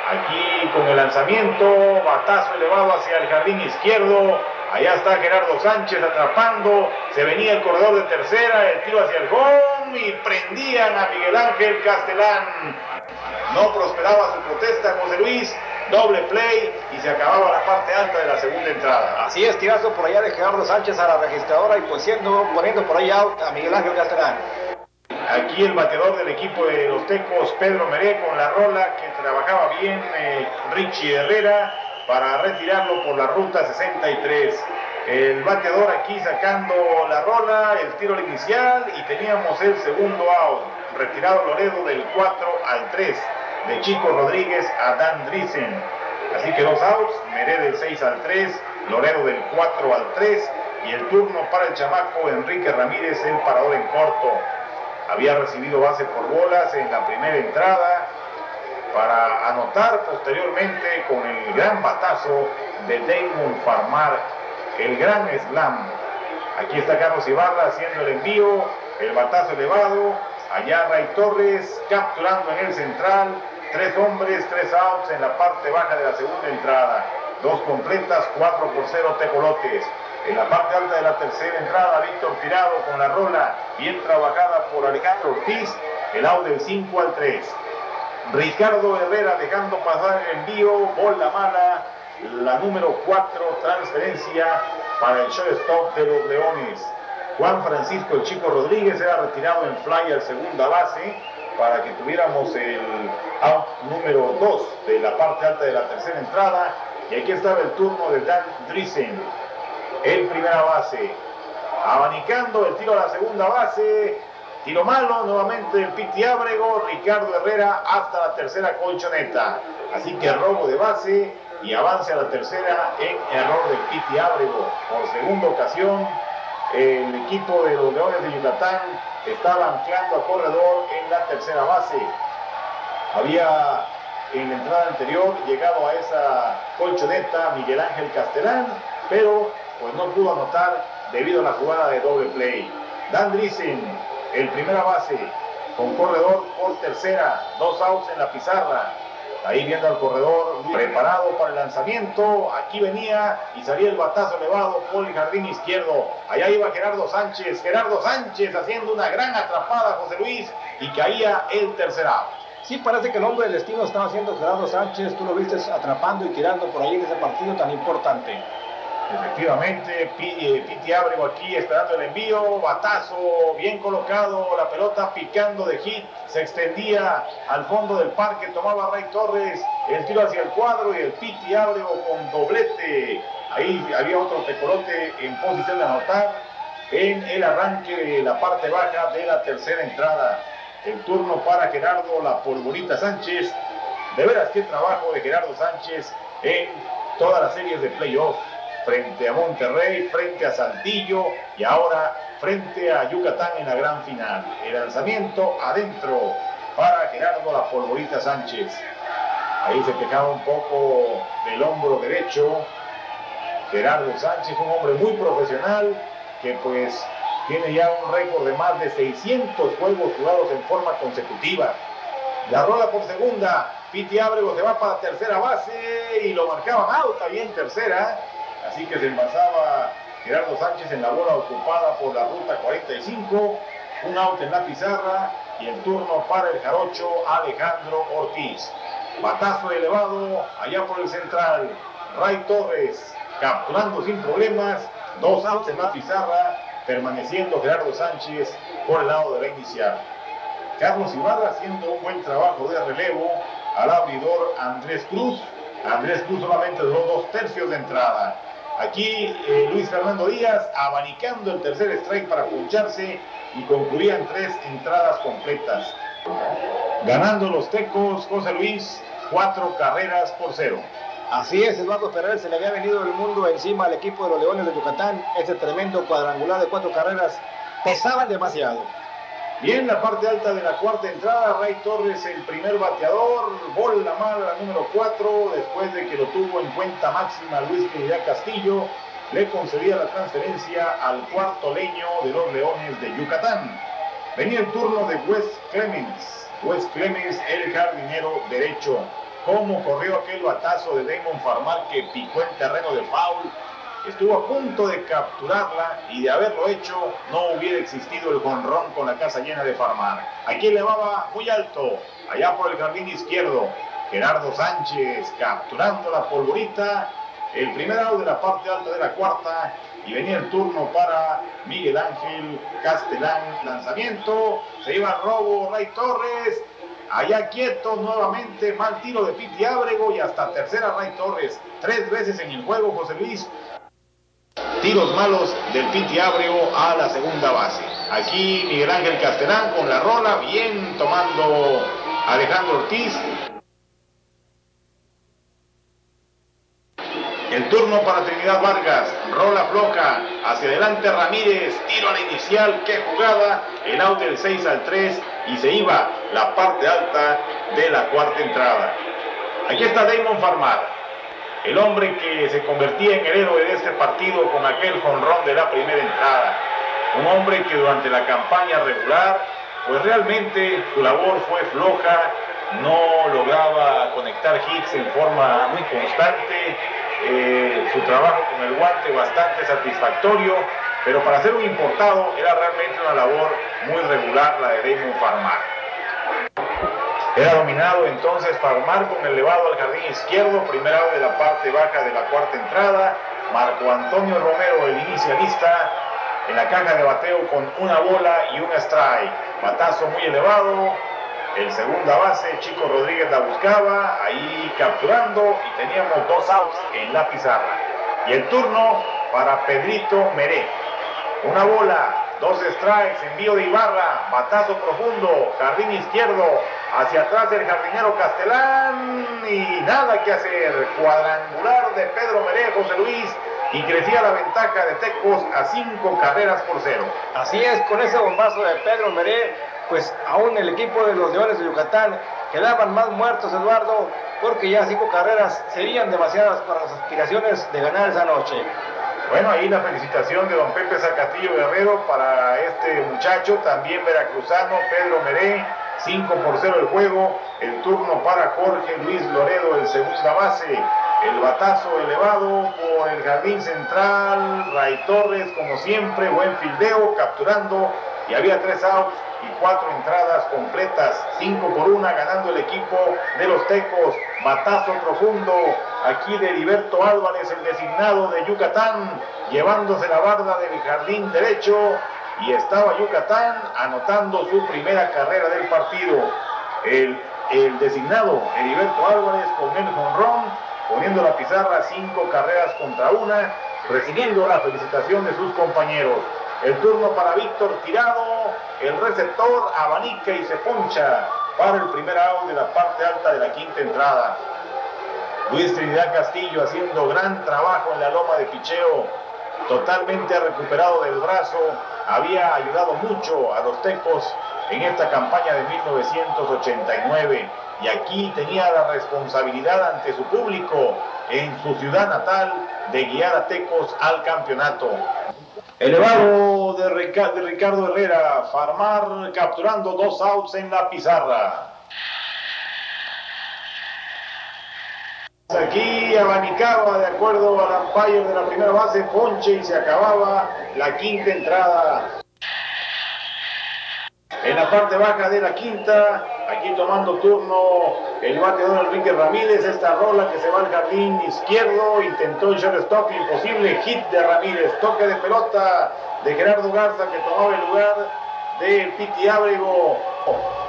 Speaker 1: aquí con el lanzamiento, batazo elevado hacia el jardín izquierdo, allá está Gerardo Sánchez atrapando, se venía el corredor de tercera, el tiro hacia el home y prendían a Miguel Ángel Castelán. No prosperaba su protesta, José Luis, doble play y se acababa la parte alta de la segunda entrada.
Speaker 2: Así es, tirazo por allá de Gerardo Sánchez a la registradora y pues poniendo por ahí out a Miguel Ángel Castelán.
Speaker 1: Aquí el bateador del equipo de los Tecos, Pedro Meré, con la rola que trabajaba bien Richie Herrera para retirarlo por la ruta 63. El bateador aquí sacando la rola, el tiro inicial y teníamos el segundo out. Retirado Loredo del 4 al 3, de Chico Rodríguez a Dan Driesen. Así que 2 outs, Meré del 6 al 3, Loredo del 4 al 3 y el turno para el chamaco Enrique Ramírez, el parador en corto. Había recibido base por bolas en la primera entrada para anotar posteriormente con el gran batazo de Damon Farmar, el gran slam. Aquí está Carlos Ibarra haciendo el envío, el batazo elevado, allá Ray Torres capturando en el central, 3 hombres, 3 outs en la parte baja de la segunda entrada, 2 completas, 4-0 Tecolotes. En la parte alta de la tercera entrada, Víctor Tirado con la rola, bien trabajada por Alejandro Ortiz, el out del 5 al 3. Ricardo Herrera dejando pasar el envío, bola mala, la número 4, transferencia para el shortstop de los Leones. Juan Francisco el Chico Rodríguez era retirado en fly al segunda base para que tuviéramos el out número 2 de la parte alta de la tercera entrada. Y aquí estaba el turno de Dan Driesen en primera base, abanicando el tiro a la segunda base, tiro malo, nuevamente el Piti Ábrego, Ricardo Herrera hasta la tercera colchoneta, así que robo de base y avance a la tercera en error del Piti Ábrego. Por segunda ocasión, el equipo de los Leones de Yucatán estaba anclando a corredor en la tercera base. Había en la entrada anterior llegado a esa colchoneta Miguel Ángel Castelán, pero pues no pudo anotar debido a la jugada de doble play. Dan Driesen, el primera base, con corredor por tercera, 2 outs en la pizarra. Ahí viendo al corredor preparado para el lanzamiento, aquí venía y salía el batazo elevado por el jardín izquierdo. Allá iba Gerardo Sánchez haciendo una gran atrapada, José Luis, y caía el tercer out.
Speaker 2: Sí, parece que el hombre del destino estaba haciendo Gerardo Sánchez, tú lo viste atrapando y tirando por ahí en ese partido tan importante.
Speaker 1: Efectivamente, Piti Ábrego aquí esperando el envío, batazo bien colocado, la pelota picando de hit, se extendía al fondo del parque, tomaba Ray Torres, el tiro hacia el cuadro y el Piti Ábrego con doblete Ahí había otro tecolote en posición de anotar en el arranque de la parte baja de la tercera entrada. El turno para Gerardo La Polvorita Sánchez. De veras qué trabajo de Gerardo Sánchez en todas las series de playoff, frente a Monterrey, frente a Saltillo y ahora frente a Yucatán en la gran final. El lanzamiento adentro para Gerardo La Polvorita Sánchez. Ahí se quejaba un poco del hombro derecho Gerardo Sánchez, un hombre muy profesional que pues tiene ya un récord de más de 600 juegos jugados en forma consecutiva. La rola por segunda, Piti Ábrego se va para tercera base y lo marcaban out ahí en tercera, así que se envasaba Gerardo Sánchez en la bola ocupada por la ruta 45, un out en la pizarra y el turno para el jarocho Alejandro Ortiz. Batazo elevado allá por el central, Ray Torres capturando sin problemas, 2 outs en la pizarra, permaneciendo Gerardo Sánchez por el lado de la inicial. Carlos Ibarra haciendo un buen trabajo de relevo al abridor Andrés Cruz. Andrés Cruz solamente duró 2/3 de entrada. Aquí Luis Fernando Díaz abanicando el tercer strike para puncharse y concluían 3 entradas completas. Ganando los Tecos, José Luis, 4 carreras por 0.
Speaker 2: Así es, Eduardo Ferrer, se le había venido el mundo encima al equipo de los Leones de Yucatán. Ese tremendo cuadrangular de 4 carreras pesaban demasiado.
Speaker 1: Bien, la parte alta de la cuarta entrada, Ray Torres, el primer bateador, bola mala número 4, después de que lo tuvo en cuenta máxima Luis Trinidad Castillo, le concedía la transferencia al cuarto leño de los Leones de Yucatán. Venía el turno de Wes Clemens. Wes Clemens, el jardinero derecho. Cómo corrió aquel batazo de Damon Farmar que picó en terreno de foul. Estuvo a punto de capturarla y de haberlo hecho no hubiera existido el jonrón con la casa llena de Farmar. Aquí elevaba muy alto, allá por el jardín izquierdo, Gerardo Sánchez capturando la polvorita. El primer out de la parte alta de la cuarta y venía el turno para Miguel Ángel Castellán. Lanzamiento, se iba al robo Ray Torres. Allá quieto nuevamente, mal tiro de Piti Ábrego y hasta tercera Ray Torres. 3 veces en el juego, José Luis. Tiros malos del Piti Ábrego a la segunda base. Aquí Miguel Ángel Castellán con la rola, bien tomando Alejandro Ortiz. El turno para Trinidad Vargas, rola floja, hacia adelante Ramírez, tiro a la inicial, qué jugada, el out del 6 al 3 y se iba la parte alta de la cuarta entrada. Aquí está Damon Farmar, el hombre que se convertía en el héroe de este partido con aquel jonrón de la primera entrada. Un hombre que durante la campaña regular, pues realmente su labor fue floja, no lograba conectar hits en forma muy constante. Su trabajo con el guante bastante satisfactorio, pero para ser un importado era realmente una labor muy regular la de Damon Farmar. Era dominado entonces Farmar con el elevado al jardín izquierdo, primer out de la parte baja de la cuarta entrada. Marco Antonio Romero, el inicialista, en la caja de bateo con una bola y un strike. Batazo muy elevado. El segunda base, Chico Rodríguez la buscaba, ahí capturando y teníamos 2 outs en la pizarra. Y el turno para Pedrito Meré. Una bola, 2 strikes, envío de Ibarra, batazo profundo, jardín izquierdo, hacia atrás el jardinero Castellán y nada que hacer. Cuadrangular de Pedro Meré, José Luis, y crecía la ventaja de Tecos a 5 carreras por 0.
Speaker 2: Así es, con ese bombazo de Pedro Meré, pues aún el equipo de los Leones de Yucatán quedaban más muertos, Eduardo, porque ya 5 carreras serían demasiadas para las aspiraciones de ganar esa noche.
Speaker 1: Bueno, ahí la felicitación de don Pepe Zacatillo Guerrero para este muchacho, también veracruzano, Pedro Meré, 5 por 0 el juego. El turno para Jorge Luis Loredo, el segunda base. El batazo elevado por el jardín central, Ray Torres, como siempre, buen fildeo, capturando, y había 3 outs y 4 entradas completas, 5 por 1, ganando el equipo de los Tecos. Batazo profundo, aquí de Heriberto Álvarez, el designado de Yucatán, llevándose la barda del jardín derecho, y estaba Yucatán anotando su primera carrera del partido. El designado Heriberto Álvarez con el jonrón, poniendo la pizarra 5 carreras contra 1, recibiendo la felicitación de sus compañeros. El turno para Víctor Tirado, el receptor abanica y se poncha para el primer out de la parte alta de la quinta entrada. Luis Trinidad Castillo haciendo gran trabajo en la loma de picheo, totalmente recuperado del brazo, había ayudado mucho a los Tecos en esta campaña de 1989 y aquí tenía la responsabilidad ante su público en su ciudad natal de guiar a Tecos al campeonato. Elevado de Ricardo Herrera, Farmar capturando 2 outs en la pizarra. Aquí abanicaba de acuerdo al umpire de la primera base, ponche y se acababa la quinta entrada. En la parte baja de la quinta, aquí tomando turno el bateador Enrique Ramírez, esta rola que se va al jardín izquierdo, intentó el shortstop, imposible, hit de Ramírez, toque de pelota de Gerardo Garza que tomaba el lugar del Piti Ábrego.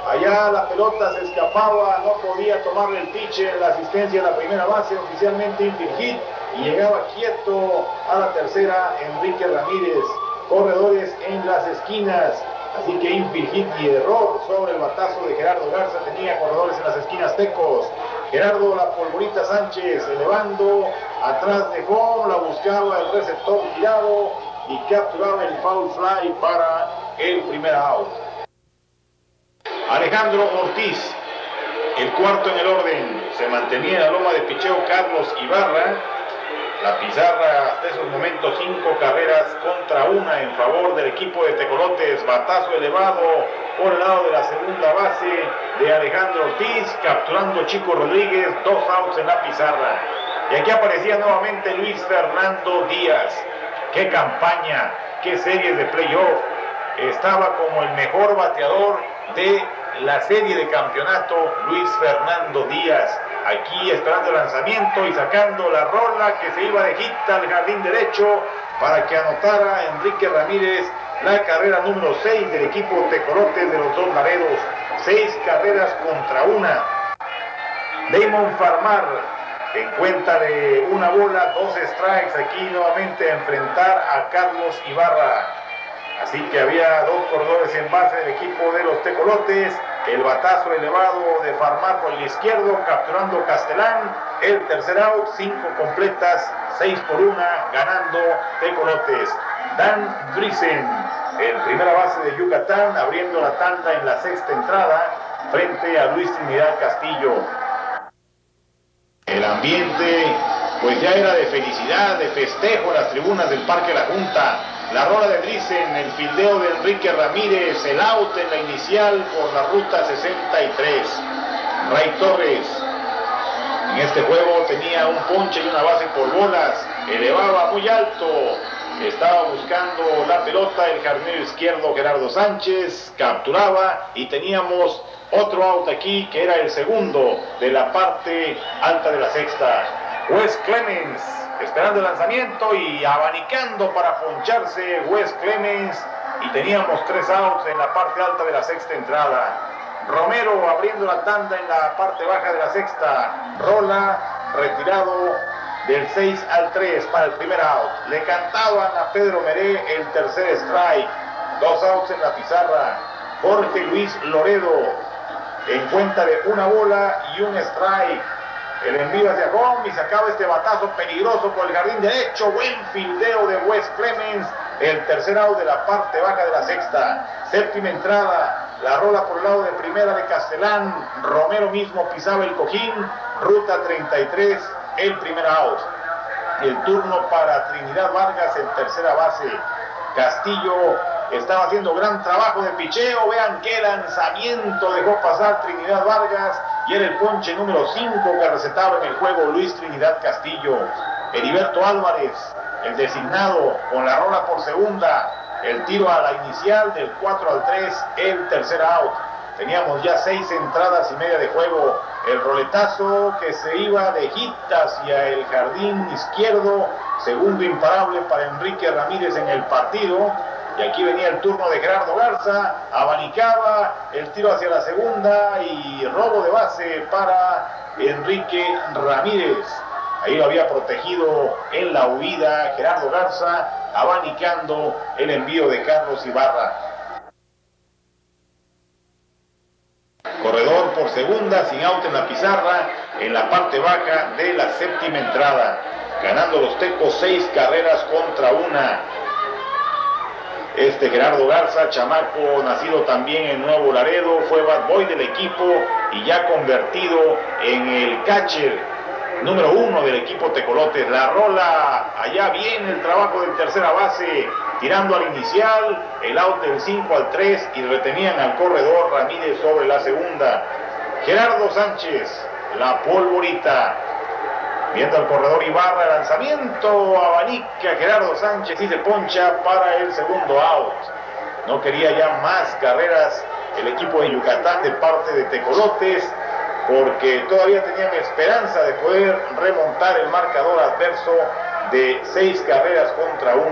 Speaker 1: Allá la pelota se escapaba, no podía tomarle el pitcher, la asistencia a la primera base, oficialmente infield hit, y llegaba quieto a la tercera Enrique Ramírez. Corredores en las esquinas, así que infield hit y error sobre el batazo de Gerardo Garza, tenía corredores en las esquinas Tecos. Gerardo La Polvorita Sánchez elevando, atrás de home, la buscaba el receptor Tirado y capturaba el foul fly para el primer out. Alejandro Ortiz, el cuarto en el orden, se mantenía en la loma de picheo Carlos Ibarra. La pizarra hasta esos momentos 5 carreras contra 1 en favor del equipo de Tecolotes. Batazo elevado por el lado de la segunda base de Alejandro Ortiz, capturando Chico Rodríguez, 2 outs en la pizarra. Y aquí aparecía nuevamente Luis Fernando Díaz. ¡Qué campaña! ¡Qué series de playoff! Estaba como el mejor bateador de la serie de campeonato, Luis Fernando Díaz. Aquí esperando el lanzamiento y sacando la rola que se iba de hit al jardín derecho para que anotara Enrique Ramírez la carrera número 6 del equipo Tecolotes de los Dos Laredos. 6 carreras contra 1. Damon Farmar en cuenta de 1 bola, 2 strikes, aquí nuevamente a enfrentar a Carlos Ibarra. Así que había 2 corredores en base del equipo de los Tecolotes. El batazo elevado de Farmar por el izquierdo, capturando Castelán. El tercer out, 5 completas, 6 por 1, ganando Tecolotes. Dan Driessen, el primera base de Yucatán, abriendo la tanda en la sexta entrada, frente a Luis Trinidad Castillo. El ambiente, pues ya era de felicidad, de festejo en las tribunas del Parque La Junta. La rola de Driessen, el fildeo de Enrique Ramírez, el out en la inicial por la ruta 63. Ray Torres, en este juego tenía un ponche y una base por bolas, elevaba muy alto, estaba buscando la pelota, el jardinero izquierdo Gerardo Sánchez, capturaba y teníamos otro out aquí que era el segundo de la parte alta de la sexta. Wes Clemens esperando el lanzamiento y abanicando para poncharse Wes Clemens, y teníamos 3 outs en la parte alta de la sexta entrada. Romero abriendo la tanda en la parte baja de la sexta. Rola retirado del 6 al 3 para el primer out. Le cantaban a Pedro Meré el tercer strike. 2 outs en la pizarra. Jorge Luis Loredo en cuenta de 1 bola y 1 strike. El envío hacia home y sacaba este batazo peligroso por el jardín derecho. Buen fildeo de Wes Clemens. El tercer out de la parte baja de la sexta. Séptima entrada. La rola por el lado de primera de Castelán. Romero mismo pisaba el cojín. Ruta 33. El primer out. El turno para Trinidad Vargas, el tercera base. Castillo estaba haciendo gran trabajo de picheo. Vean qué lanzamiento dejó pasar Trinidad Vargas. Y era el ponche número 5 que recetaba en el juego Luis Trinidad Castillo. Heriberto Álvarez, el designado, con la rola por segunda. El tiro a la inicial del 4 al 3, el tercer out. Teníamos ya 6 entradas y media de juego. El roletazo que se iba de hit hacia el jardín izquierdo. Segundo imparable para Enrique Ramírez en el partido. Y aquí venía el turno de Gerardo Garza. Abanicaba el tiro hacia la segunda y robo de base para Enrique Ramírez. Ahí lo había protegido en la huida Gerardo Garza, abanicando el envío de Carlos Ibarra. Corredor por segunda, sin out en la pizarra, en la parte baja de la séptima entrada. Ganando los Tecos 6 carreras contra 1. Este Gerardo Garza, chamaco nacido también en Nuevo Laredo, fue bad boy del equipo y ya convertido en el catcher número 1 del equipo Tecolotes. La rola, allá viene el trabajo del tercera base, tirando al inicial, el out del 5 al 3 y retenían al corredor Ramírez sobre la segunda. Gerardo Sánchez, la polvorita. Viendo al corredor Ibarra, lanzamiento, abanica Gerardo Sánchez y se poncha para el segundo out. No quería ya más carreras el equipo de Yucatán de parte de Tecolotes, porque todavía tenían esperanza de poder remontar el marcador adverso de 6 carreras contra 1.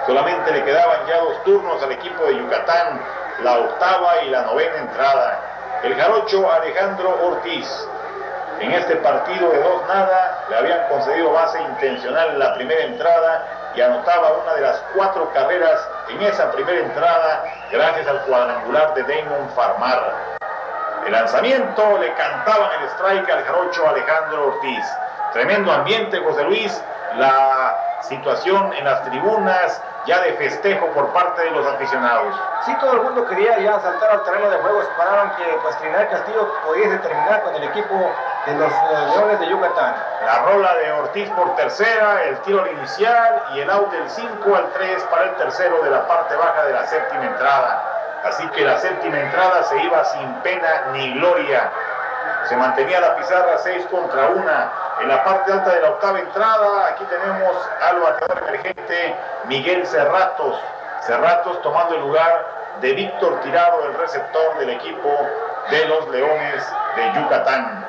Speaker 1: Solamente le quedaban ya 2 turnos al equipo de Yucatán, la octava y la novena entrada. El jarocho Alejandro Ortiz. En este partido de 2-0 le habían concedido base intencional en la primera entrada y anotaba una de las 4 carreras en esa primera entrada gracias al cuadrangular de Damon Farmar. El lanzamiento, le cantaban el strike al jarocho Alejandro Ortiz. Tremendo ambiente, José Luis, la situación en las tribunas ya de festejo por parte de los aficionados.
Speaker 2: Sí, todo el mundo quería ya saltar al terreno de juego, esperaban que pues Trinidad Castillo pudiese terminar con el equipo de los Leones de Yucatán.
Speaker 1: La rola de Ortiz por tercera, el tiro al inicial y el out del 5 al 3 para el tercero de la parte baja de la séptima entrada. Así que la séptima entrada se iba sin pena ni gloria. Se mantenía la pizarra 6 contra 1. En la parte alta de la octava entrada, aquí tenemos al bateador emergente Miguel Cerratos. Cerratos tomando el lugar de Víctor Tirado, el receptor del equipo de los Leones de Yucatán.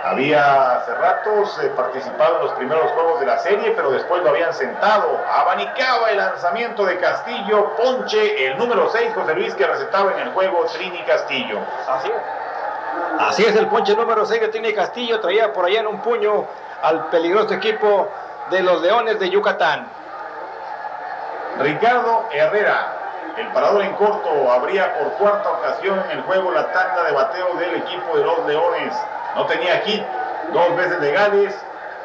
Speaker 1: Había Cerratos participado en los primeros juegos de la serie, pero después lo habían sentado. Abanicaba el lanzamiento de Castillo, ponche el número 6, José Luis, que recetaba en el juego Trini Castillo.
Speaker 2: Así es, el ponche número 6 de Trini Castillo, traía por allá en un puño al peligroso equipo de los Leones de Yucatán.
Speaker 1: Ricardo Herrera, el parador en corto, abría por cuarta ocasión en el juego la tanda de bateo del equipo de los Leones. No tenía hit, 2 veces legales,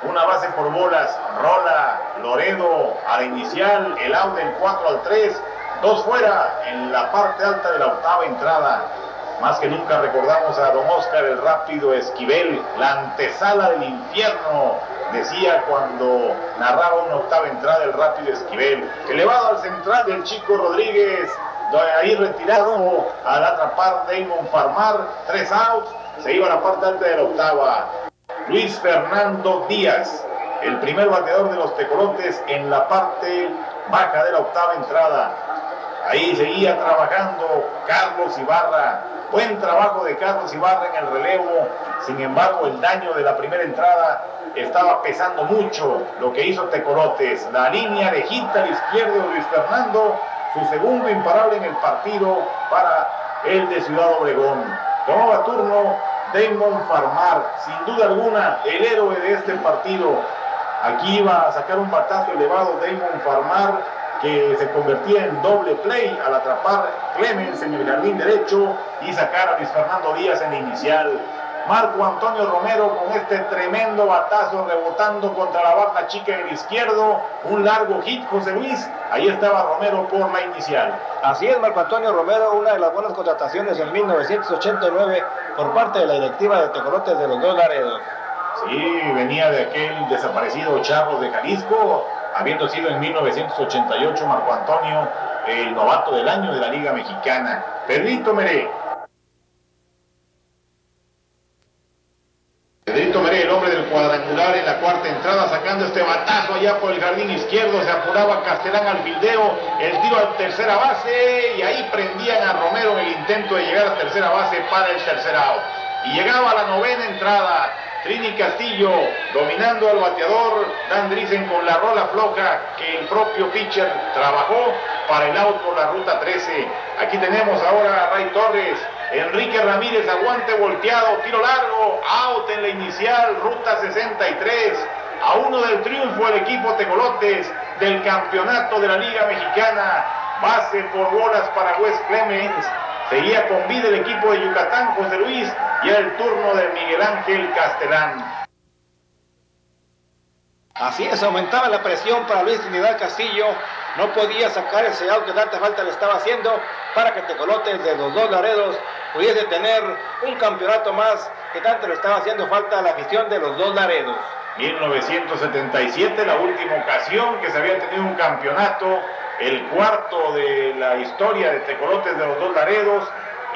Speaker 1: una base por bolas, rola Loredo a la inicial, el out del 4 al 3, 2 fuera en la parte alta de la octava entrada. Más que nunca recordamos a don Oscar el Rápido Esquivel, la antesala del infierno, decía cuando narraba una octava entrada el Rápido Esquivel. Elevado al central del Chico Rodríguez, ahí retirado al atrapar Damon Farmar, 3 outs, se iba a la parte alta de la octava. Luis Fernando Díaz, el primer bateador de los Tecolotes en la parte baja de la octava entrada. Ahí seguía trabajando Carlos Ibarra. Buen trabajo de Carlos Ibarra en el relevo. Sin embargo, el daño de la primera entrada estaba pesando mucho lo que hizo Tecolotes. La línea de hit al izquierdo de Luis Fernando, su segundo imparable en el partido para el de Ciudad Obregón. Tomaba turno Damon Farmar, sin duda alguna el héroe de este partido. Aquí iba a sacar un batazo elevado Damon Farmar, que se convertía en doble play al atrapar Clemens en el jardín derecho y sacar a Luis Fernando Díaz en la inicial. Marco Antonio Romero con este tremendo batazo rebotando contra la barra chica en el izquierdo, un largo hit, José Luis. Ahí estaba Romero por la inicial.
Speaker 2: Así es, Marco Antonio Romero, una de las buenas contrataciones en 1989 por parte de la directiva de Tecolotes de los Dos Laredos.
Speaker 1: Sí, venía de aquel desaparecido Charros de Jalisco, habiendo sido en 1988 Marco Antonio el novato del año de la Liga Mexicana. Pedrito Meré. Pedrito Meré, el hombre del cuadrangular en la cuarta entrada, sacando este batazo allá por el jardín izquierdo. Se apuraba Castellán al fildeo, el tiro a tercera base y ahí prendían a Romero en el intento de llegar a tercera base para el tercer out. Y llegaba a la novena entrada. Trini Castillo dominando al bateador, Dan Driessen con la rola floja que el propio pitcher trabajó para el out por la ruta 13. Aquí tenemos ahora a Ray Torres, Enrique Ramírez, aguante volteado, tiro largo, out en la inicial, ruta 63. A 1 del triunfo el equipo Tecolotes del campeonato de la Liga Mexicana. Base por bolas para Wes Clemens. Seguía con vida el equipo de Yucatán, José Luis, y era el turno de Miguel Ángel Castelán.
Speaker 2: Así es, aumentaba la presión para Luis Trinidad Castillo. No podía sacar ese out que tanta falta le estaba haciendo para que Tecolotes de los dos Laredos pudiese tener un campeonato más que tanto le estaba haciendo falta a la afición de los dos Laredos.
Speaker 1: 1977, la última ocasión que se había tenido un campeonato, el cuarto de la historia de Tecolotes de los dos Laredos.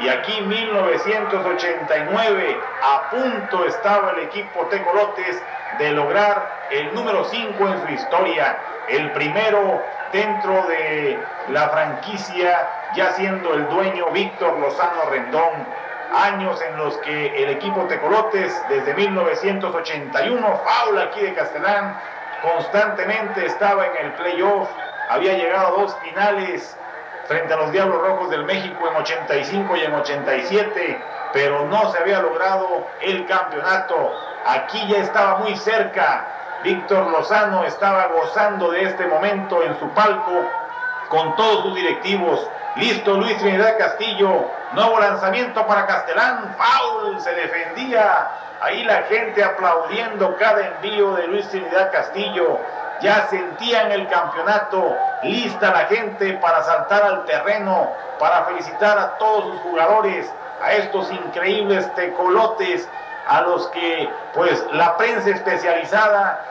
Speaker 1: Y aquí 1989, a punto estaba el equipo Tecolotes de lograr el número 5 en su historia, el primero dentro de la franquicia, ya siendo el dueño Víctor Lozano Rendón. Años en los que el equipo Tecolotes, desde 1981, foul aquí de Castelán, constantemente estaba en el playoff, había llegado a 2 finales frente a los Diablos Rojos del México en 85 y en 87, pero no se había logrado el campeonato. Aquí ya estaba muy cerca. Víctor Lozano estaba gozando de este momento en su palco con todos sus directivos. Listo Luis Trinidad Castillo, nuevo lanzamiento para Castelán, foul, se defendía. Ahí la gente aplaudiendo cada envío de Luis Trinidad Castillo. Ya sentían el campeonato, lista la gente para saltar al terreno, para felicitar a todos sus jugadores, a estos increíbles Tecolotes, a los que pues la prensa especializada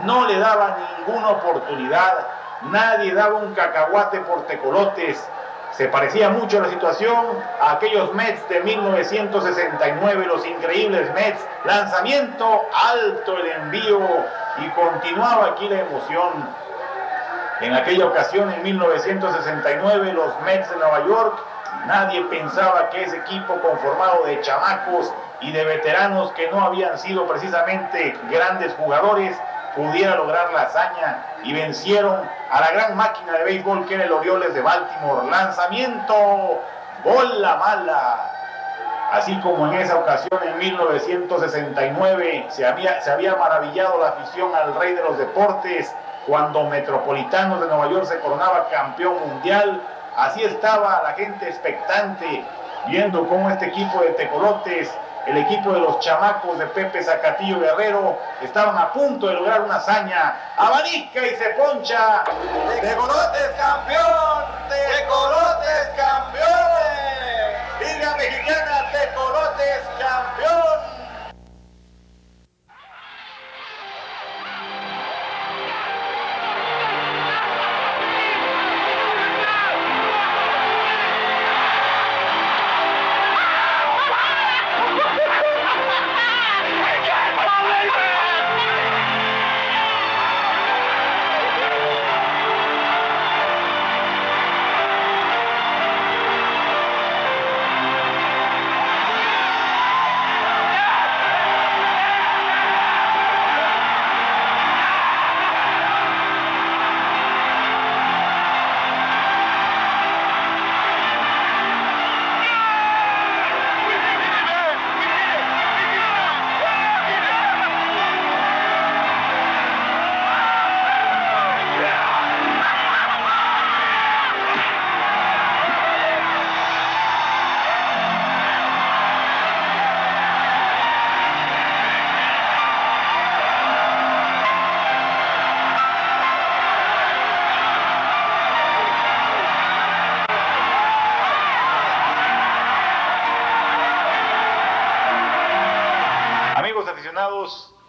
Speaker 1: no le daba ninguna oportunidad, nadie daba un cacahuate por Tecolotes. Se parecía mucho la situación a aquellos Mets de 1969, los increíbles Mets. Lanzamiento alto, el envío, y continuaba aquí la emoción. En aquella ocasión, en 1969, los Mets de Nueva York, nadie pensaba que ese equipo conformado de chamacos y de veteranos que no habían sido precisamente grandes jugadores pudiera lograr la hazaña, y vencieron a la gran máquina de béisbol que era el Orioles de Baltimore. Lanzamiento, bola mala. Así como en esa ocasión en 1969 se había maravillado la afición al rey de los deportes cuando Metropolitanos de Nueva York se coronaba campeón mundial. Así estaba la gente expectante viendo cómo este equipo de Tecolotes, el equipo de los chamacos de Pepe Zacatillo Guerrero, estaban a punto de lograr una hazaña. Abanica y se poncha. ¡Tecolotes campeón! ¡Tecolotes campeón! ¡Liga Mexicana, Tecolotes campeón!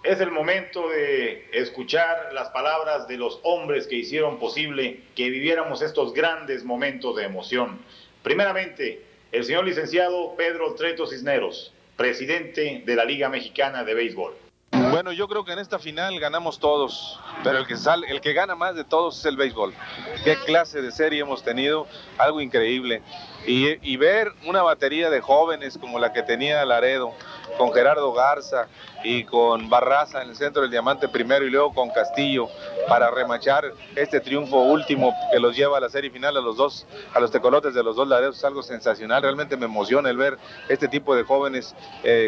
Speaker 1: Es el momento de escuchar las palabras de los hombres que hicieron posible que viviéramos estos grandes momentos de emoción. Primeramente, el señor licenciado Pedro Treto Cisneros, presidente de la Liga Mexicana de Béisbol.
Speaker 4: Bueno, yo creo que en esta final ganamos todos, pero el que gana más de todos es el béisbol. Qué clase de serie hemos tenido, algo increíble. Y ver una batería de jóvenes como la que tenía Laredo, con Gerardo Garza y con Barraza en el centro del diamante primero y luego con Castillo para remachar este triunfo último que los lleva a la serie final a los tecolotes de los dos Laredos. Es algo sensacional, realmente me emociona el ver este tipo de jóvenes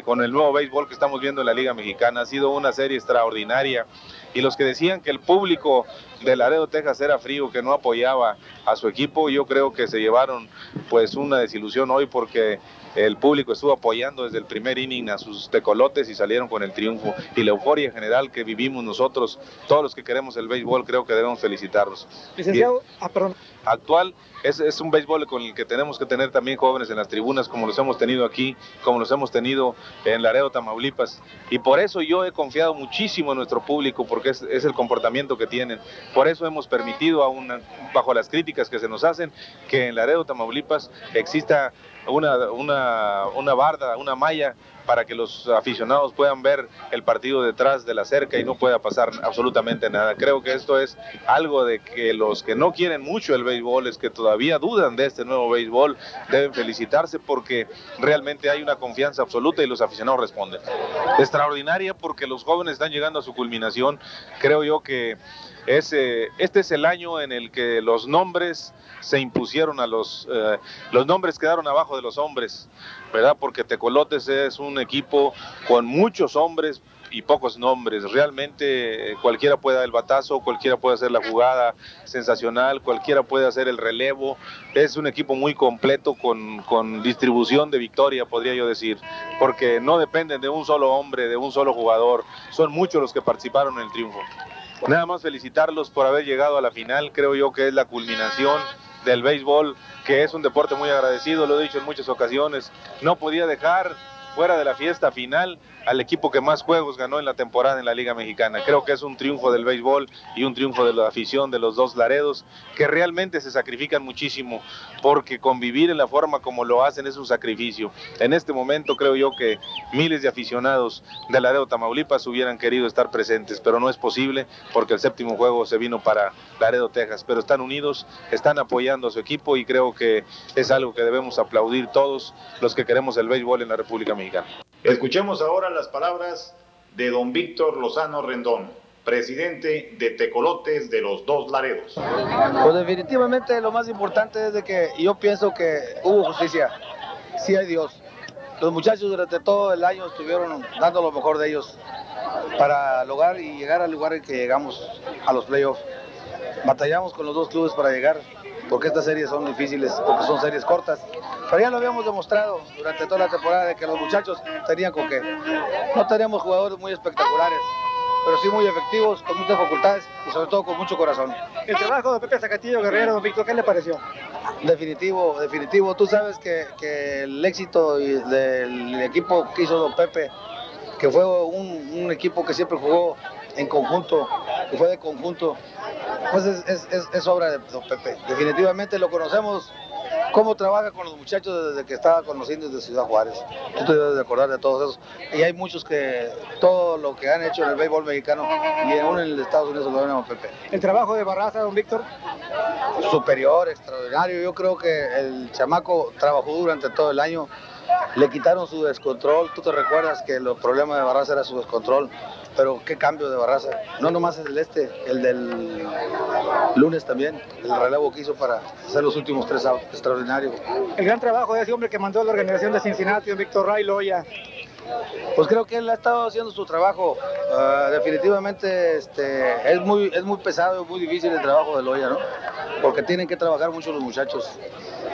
Speaker 4: con el nuevo béisbol que estamos viendo en la Liga Mexicana. Ha sido una serie extraordinaria, y los que decían que el público de Laredo, Texas era frío, que no apoyaba a su equipo, yo creo que se llevaron pues una desilusión hoy, porque el público estuvo apoyando desde el primer inning a sus tecolotes y salieron con el triunfo, y la euforia general que vivimos nosotros, todos los que queremos el béisbol, creo que debemos felicitarlos.
Speaker 5: Licenciado,
Speaker 4: Actual es un béisbol con el que tenemos que tener también jóvenes en las tribunas, como los hemos tenido aquí, como los hemos tenido en Laredo, Tamaulipas, y por eso yo he confiado muchísimo en nuestro público, porque es el comportamiento que tienen. Por eso hemos permitido, bajo las críticas que se nos hacen, que en Laredo, Tamaulipas exista una barda, una malla, para que los aficionados puedan ver el partido detrás de la cerca y no pueda pasar absolutamente nada. Creo que esto es algo de que los que no quieren mucho el béisbol, es que todavía dudan de este nuevo béisbol, deben felicitarse, porque realmente hay una confianza absoluta y los aficionados responden. Extraordinaria, porque los jóvenes están llegando a su culminación. Creo yo que este es el año en el que los nombres se impusieron los nombres quedaron abajo de los hombres, ¿verdad? Porque Tecolotes es un equipo con muchos hombres y pocos nombres. Realmente cualquiera puede dar el batazo, cualquiera puede hacer la jugada sensacional, cualquiera puede hacer el relevo. Es un equipo muy completo con distribución de victoria, podría yo decir, porque no dependen de un solo hombre, de un solo jugador. Son muchos los que participaron en el triunfo. Nada más felicitarlos por haber llegado a la final. Creo yo que es la culminación del béisbol, que es un deporte muy agradecido, lo he dicho en muchas ocasiones. No podía dejar fuera de la fiesta final al equipo que más juegos ganó en la temporada en la Liga Mexicana. Creo que es un triunfo del béisbol y un triunfo de la afición de los dos Laredos, que realmente se sacrifican muchísimo, porque convivir en la forma como lo hacen es un sacrificio. En este momento creo yo que miles de aficionados de Laredo, Tamaulipas hubieran querido estar presentes, pero no es posible, porque el séptimo juego se vino para Laredo, Texas. Pero están unidos, están apoyando a su equipo, y creo que es algo que debemos aplaudir todos los que queremos el béisbol en la República Mexicana.
Speaker 1: Escuchemos ahora las palabras de don Víctor Lozano Rendón, presidente de Tecolotes de los dos Laredos.
Speaker 2: Pues definitivamente lo más importante es de que yo pienso que hubo justicia, sí hay Dios. Los muchachos durante todo el año estuvieron dando lo mejor de ellos para lograr y llegar al lugar en que llegamos a los playoffs. Batallamos con los dos clubes para llegar, porque estas series son difíciles, porque son series cortas. Pero ya lo habíamos demostrado durante toda la temporada, de que los muchachos tenían con qué. No tenemos jugadores muy espectaculares, pero sí muy efectivos, con muchas facultades y sobre todo con mucho corazón.
Speaker 5: El trabajo de Pepe Zacatillo Guerrero, don Víctor, ¿qué le pareció?
Speaker 2: Definitivo, definitivo. Tú sabes que el éxito del equipo que hizo don Pepe, que fue un equipo que siempre jugó en conjunto, que fue de conjunto, pues es obra de don Pepe. Definitivamente lo conocemos, cómo trabaja con los muchachos desde que estaba con los indios de Ciudad Juárez. Tú te debes de acordar de todos esos. Y hay muchos que todo lo que han hecho en el béisbol mexicano y aún en Estados Unidos lo ven a don Pepe.
Speaker 5: ¿El trabajo de Barraza, don Víctor?
Speaker 2: Superior, extraordinario. Yo creo que el chamaco trabajó durante todo el año. Le quitaron su descontrol. Tú te recuerdas que el problema de Barraza era su descontrol. Pero qué cambio de Barraza. No nomás el del lunes también. El relevo que hizo para hacer los últimos 3 outs. Extraordinario.
Speaker 5: El gran trabajo de ese hombre que mandó a la organización de Cincinnati, don Víctor Ray Loya.
Speaker 2: Pues creo que él ha estado haciendo su trabajo. Definitivamente es muy pesado y muy difícil el trabajo de Loya, ¿no? Porque tienen que trabajar mucho los muchachos.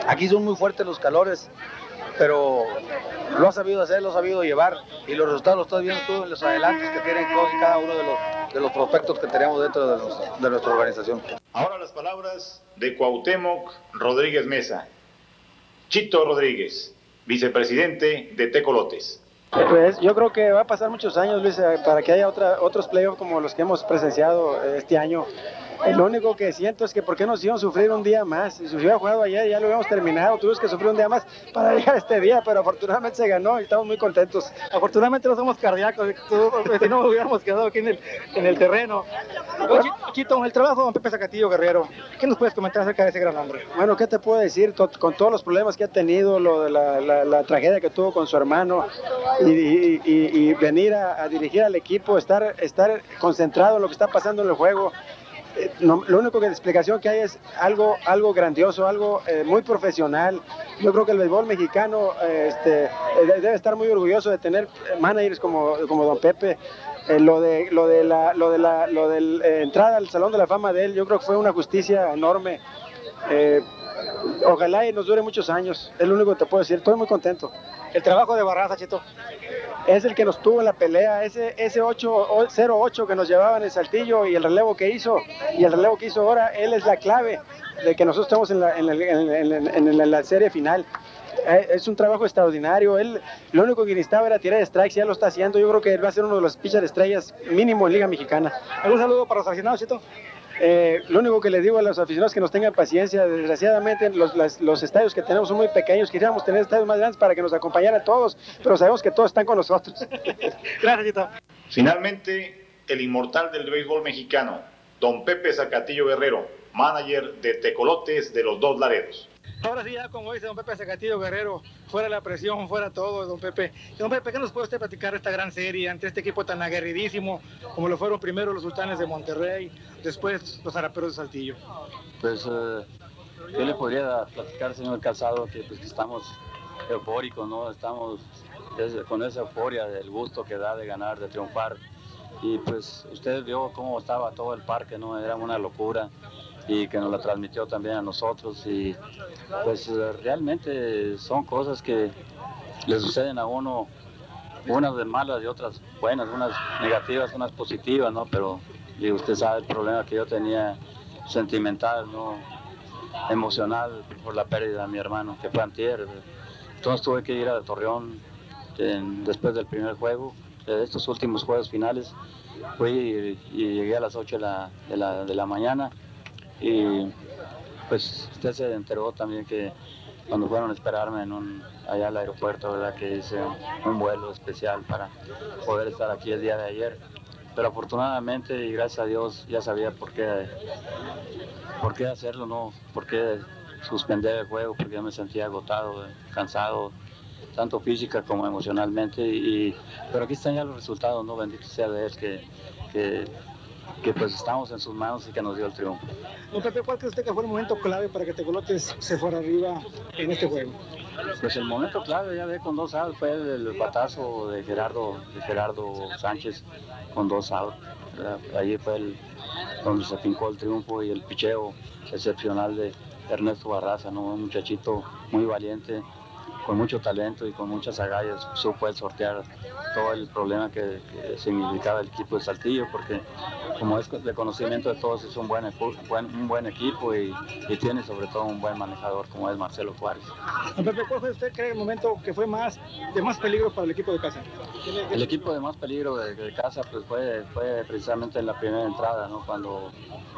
Speaker 2: Aquí son muy fuertes los calores, pero lo ha sabido hacer, lo ha sabido llevar, y los resultados los estás viendo tú en los adelantos que tienen todos y cada uno de los prospectos que tenemos dentro de nuestra organización.
Speaker 1: Ahora las palabras de Cuauhtémoc Rodríguez Mesa. Chito Rodríguez, vicepresidente de Tecolotes.
Speaker 5: Pues yo creo que va a pasar muchos años, Luis, para que haya otros playoffs como los que hemos presenciado este año.
Speaker 6: Lo único que siento es que ¿por qué nos hicieron sufrir un día más? Si se hubiera jugado ayer ya lo habíamos terminado, tuvimos que sufrir un día más para llegar a este día, pero afortunadamente se ganó y estamos muy contentos.
Speaker 5: Afortunadamente no somos cardíacos, si no hubiéramos quedado aquí en el terreno. Chito, el trabajo de don Pepe Zacatillo Guerrero, ¿qué nos puedes comentar acerca de ese gran hombre?
Speaker 6: Bueno, ¿qué te puedo decir? Con todos los problemas que ha tenido, lo de la tragedia que tuvo con su hermano y venir a dirigir al equipo, estar concentrado en lo que está pasando en el juego. No, lo único que la explicación que hay es algo grandioso, algo muy profesional. Yo creo que el béisbol mexicano debe estar muy orgulloso de tener managers como don Pepe. Lo de la entrada al Salón de la Fama de él, yo creo que fue una justicia enorme. Ojalá y nos dure muchos años, es lo único que te puedo decir. Estoy muy contento.
Speaker 5: El trabajo de Barraza, Chito,
Speaker 6: es el que nos tuvo en la pelea, ese 0-8 que nos llevaban en Saltillo y el relevo que hizo ahora, él es la clave de que nosotros estamos en la serie final. Es un trabajo extraordinario. Él lo único que necesitaba era tirar strikes, ya lo está haciendo. Yo creo que él va a ser uno de los pitchers estrellas mínimo en Liga Mexicana.
Speaker 5: ¿Algún saludo para los aficionados, Chito?
Speaker 6: Lo único que les digo a los aficionados es que nos tengan paciencia. Desgraciadamente los estadios que tenemos son muy pequeños. Quisiéramos tener estadios más grandes para que nos acompañaran todos, pero sabemos que todos están con nosotros.
Speaker 5: Gracias, Chito.
Speaker 1: Finalmente, el inmortal del béisbol mexicano, don Pepe Zacatillo Guerrero, manager de Tecolotes de los Dos Laredos.
Speaker 5: Ahora sí, ya como dice don Pepe Zacatillo Guerrero, fuera la presión, fuera todo, don Pepe. Don Pepe, ¿qué nos puede usted platicar de esta gran serie ante este equipo tan aguerridísimo como lo fueron primero los Sultanes de Monterrey, después los Araperos de Saltillo?
Speaker 7: Pues yo le podría platicar, señor Calzado, que pues estamos eufóricos, ¿no? Estamos con esa euforia del gusto que da de ganar, de triunfar. Y pues usted vio cómo estaba todo el parque, ¿no? Era una locura. Y que nos la transmitió también a nosotros, y pues realmente son cosas que le suceden a uno, unas de malas y otras buenas, unas negativas, unas positivas, ¿no? Pero y usted sabe el problema que yo tenía sentimental, ¿no? Emocional por la pérdida de mi hermano, que fue antier. Entonces tuve que ir a Torreón después del primer juego, de estos últimos juegos finales. Fui y llegué a las 8 de la mañana. Y pues usted se enteró también que cuando fueron a esperarme allá al aeropuerto, ¿verdad? Que hice un vuelo especial para poder estar aquí el día de ayer. Pero afortunadamente y gracias a Dios ya sabía por qué hacerlo, ¿no? Por qué suspender el juego, porque yo me sentía agotado, cansado, tanto física como emocionalmente. Pero aquí están ya los resultados, ¿no? Bendito sea de él que pues estamos en sus manos y que nos dio el triunfo.
Speaker 5: Don Pepe, ¿cuál cree usted que fue el momento clave para que Tecolotes se fuera arriba en este juego?
Speaker 7: Pues el momento clave, ya ve, con 2 outs, fue el batazo de Gerardo Sánchez con 2 outs. Allí fue donde se fincó el triunfo, y el picheo excepcional de Ernesto Barraza, ¿no? Un muchachito muy valiente, con mucho talento y con muchas agallas, supo sortear todo el problema que significaba el equipo de Saltillo, porque como es de conocimiento de todos, es un buen equipo y tiene sobre todo un buen manejador como es Marcelo Juárez.
Speaker 5: Don Pepe, ¿cuál fue usted cree el momento que fue de más peligro para el equipo de casa?
Speaker 7: El equipo de más peligro de casa pues fue precisamente en la primera entrada, ¿no? Cuando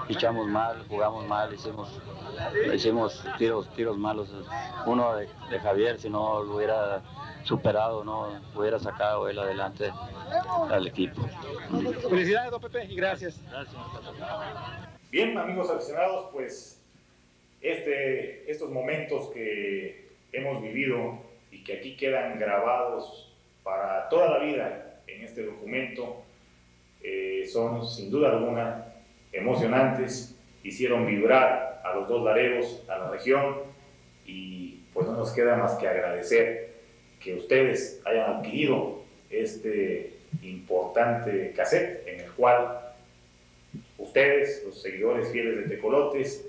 Speaker 7: pichamos mal, jugamos mal, hicimos tiros malos. Uno de Javier, si no lo hubiera superado, no hubiera sacado él adelante al equipo.
Speaker 5: Felicidades, don Pepe, y gracias.
Speaker 1: Bien, amigos aficionados, pues estos momentos que hemos vivido y que aquí quedan grabados para toda la vida en este documento son sin duda alguna emocionantes, hicieron vibrar a los Dos Laredos, a la región, y pues no nos queda más que agradecer que ustedes hayan adquirido este importante cassette en el cual ustedes, los seguidores fieles de Tecolotes,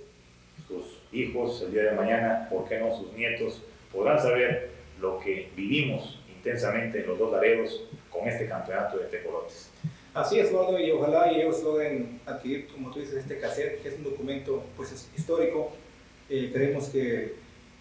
Speaker 1: sus hijos el día de mañana, por qué no sus nietos, podrán saber lo que vivimos intensamente en los Dos Laredos con este campeonato de Tecolotes.
Speaker 2: Así es, Eduardo, y ojalá ellos logren adquirir, como tú dices, este cassette, que es un documento pues histórico. Creemos que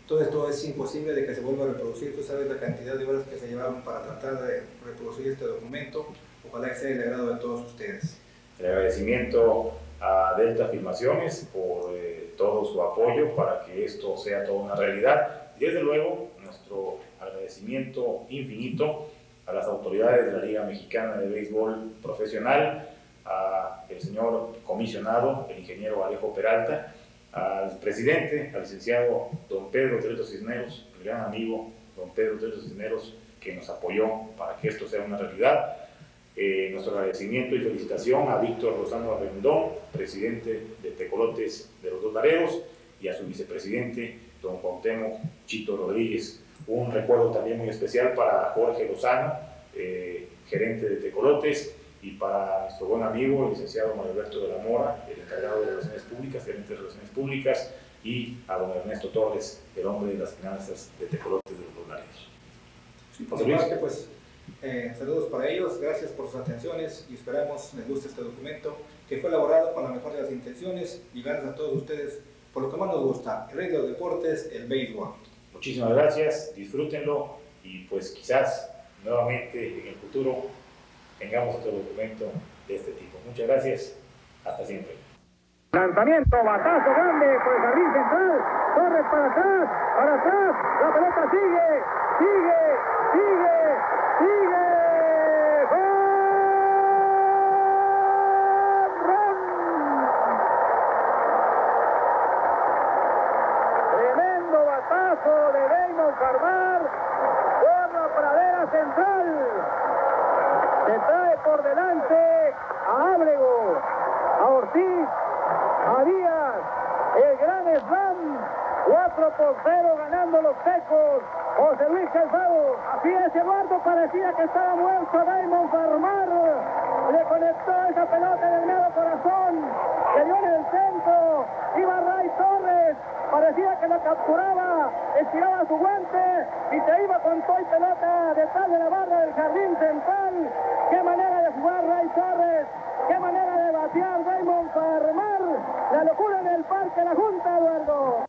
Speaker 2: todo esto es imposible de que se vuelva a reproducir. Tú sabes la cantidad de horas que se llevaron para tratar de reproducir este documento. Ojalá que sea el agrado de todos ustedes.
Speaker 1: El agradecimiento a Delta Filmaciones por todo su apoyo para que esto sea toda una realidad. Y desde luego, nuestro agradecimiento infinito a las autoridades de la Liga Mexicana de Béisbol Profesional, al señor comisionado, el ingeniero Alejo Peralta, al presidente, al licenciado don Pedro Treto Cisneros, el gran amigo don Pedro Treto Cisneros, que nos apoyó para que esto sea una realidad. Nuestro agradecimiento y felicitación a Víctor Lozano Arrendón, presidente de Tecolotes de los Dos Laredos, y a su vicepresidente, don Cuauhtémoc Chito Rodríguez. Un recuerdo también muy especial para Jorge Lozano, gerente de Tecolotes, y para nuestro buen amigo, el licenciado Manuel Alberto de la Mora, el encargado de Relaciones Públicas, gerente de Relaciones Públicas, y a don Ernesto Torres, el hombre de las finanzas de Tecolotes de los Dos Laredos.
Speaker 2: Sí, por su parte, pues, saludos para ellos, gracias por sus atenciones y esperamos les guste este documento que fue elaborado con la mejor de las intenciones y gracias a todos ustedes por lo que más nos gusta, el rey de los deportes, el béisbol.
Speaker 1: Muchísimas gracias, disfrútenlo y pues quizás nuevamente en el futuro tengamos otro documento de este tipo. Muchas gracias, hasta siempre.
Speaker 3: Lanzamiento, batazo grande por el jardín central, Torres para atrás, la pelota sigue, tremendo batazo de Damon Farmar por la pradera central, se trae por delante a Ábrego, a Ortiz, a Díaz, el gran slam, 4-0 ganando los Tecos, José Luis Calzado. Así es, Eduardo, parecía que estaba muerto Damon Farmar, le conectó esa pelota en el medio corazón, que dio en el centro, iba Ray Torres, parecía que la capturaba, estiraba su guante y se iba con toda y pelota detrás de la barra del jardín central. Qué manera de jugar Ray Torres, qué manera de batear Damon Farmar, la locura en el parque, la Junta, Eduardo.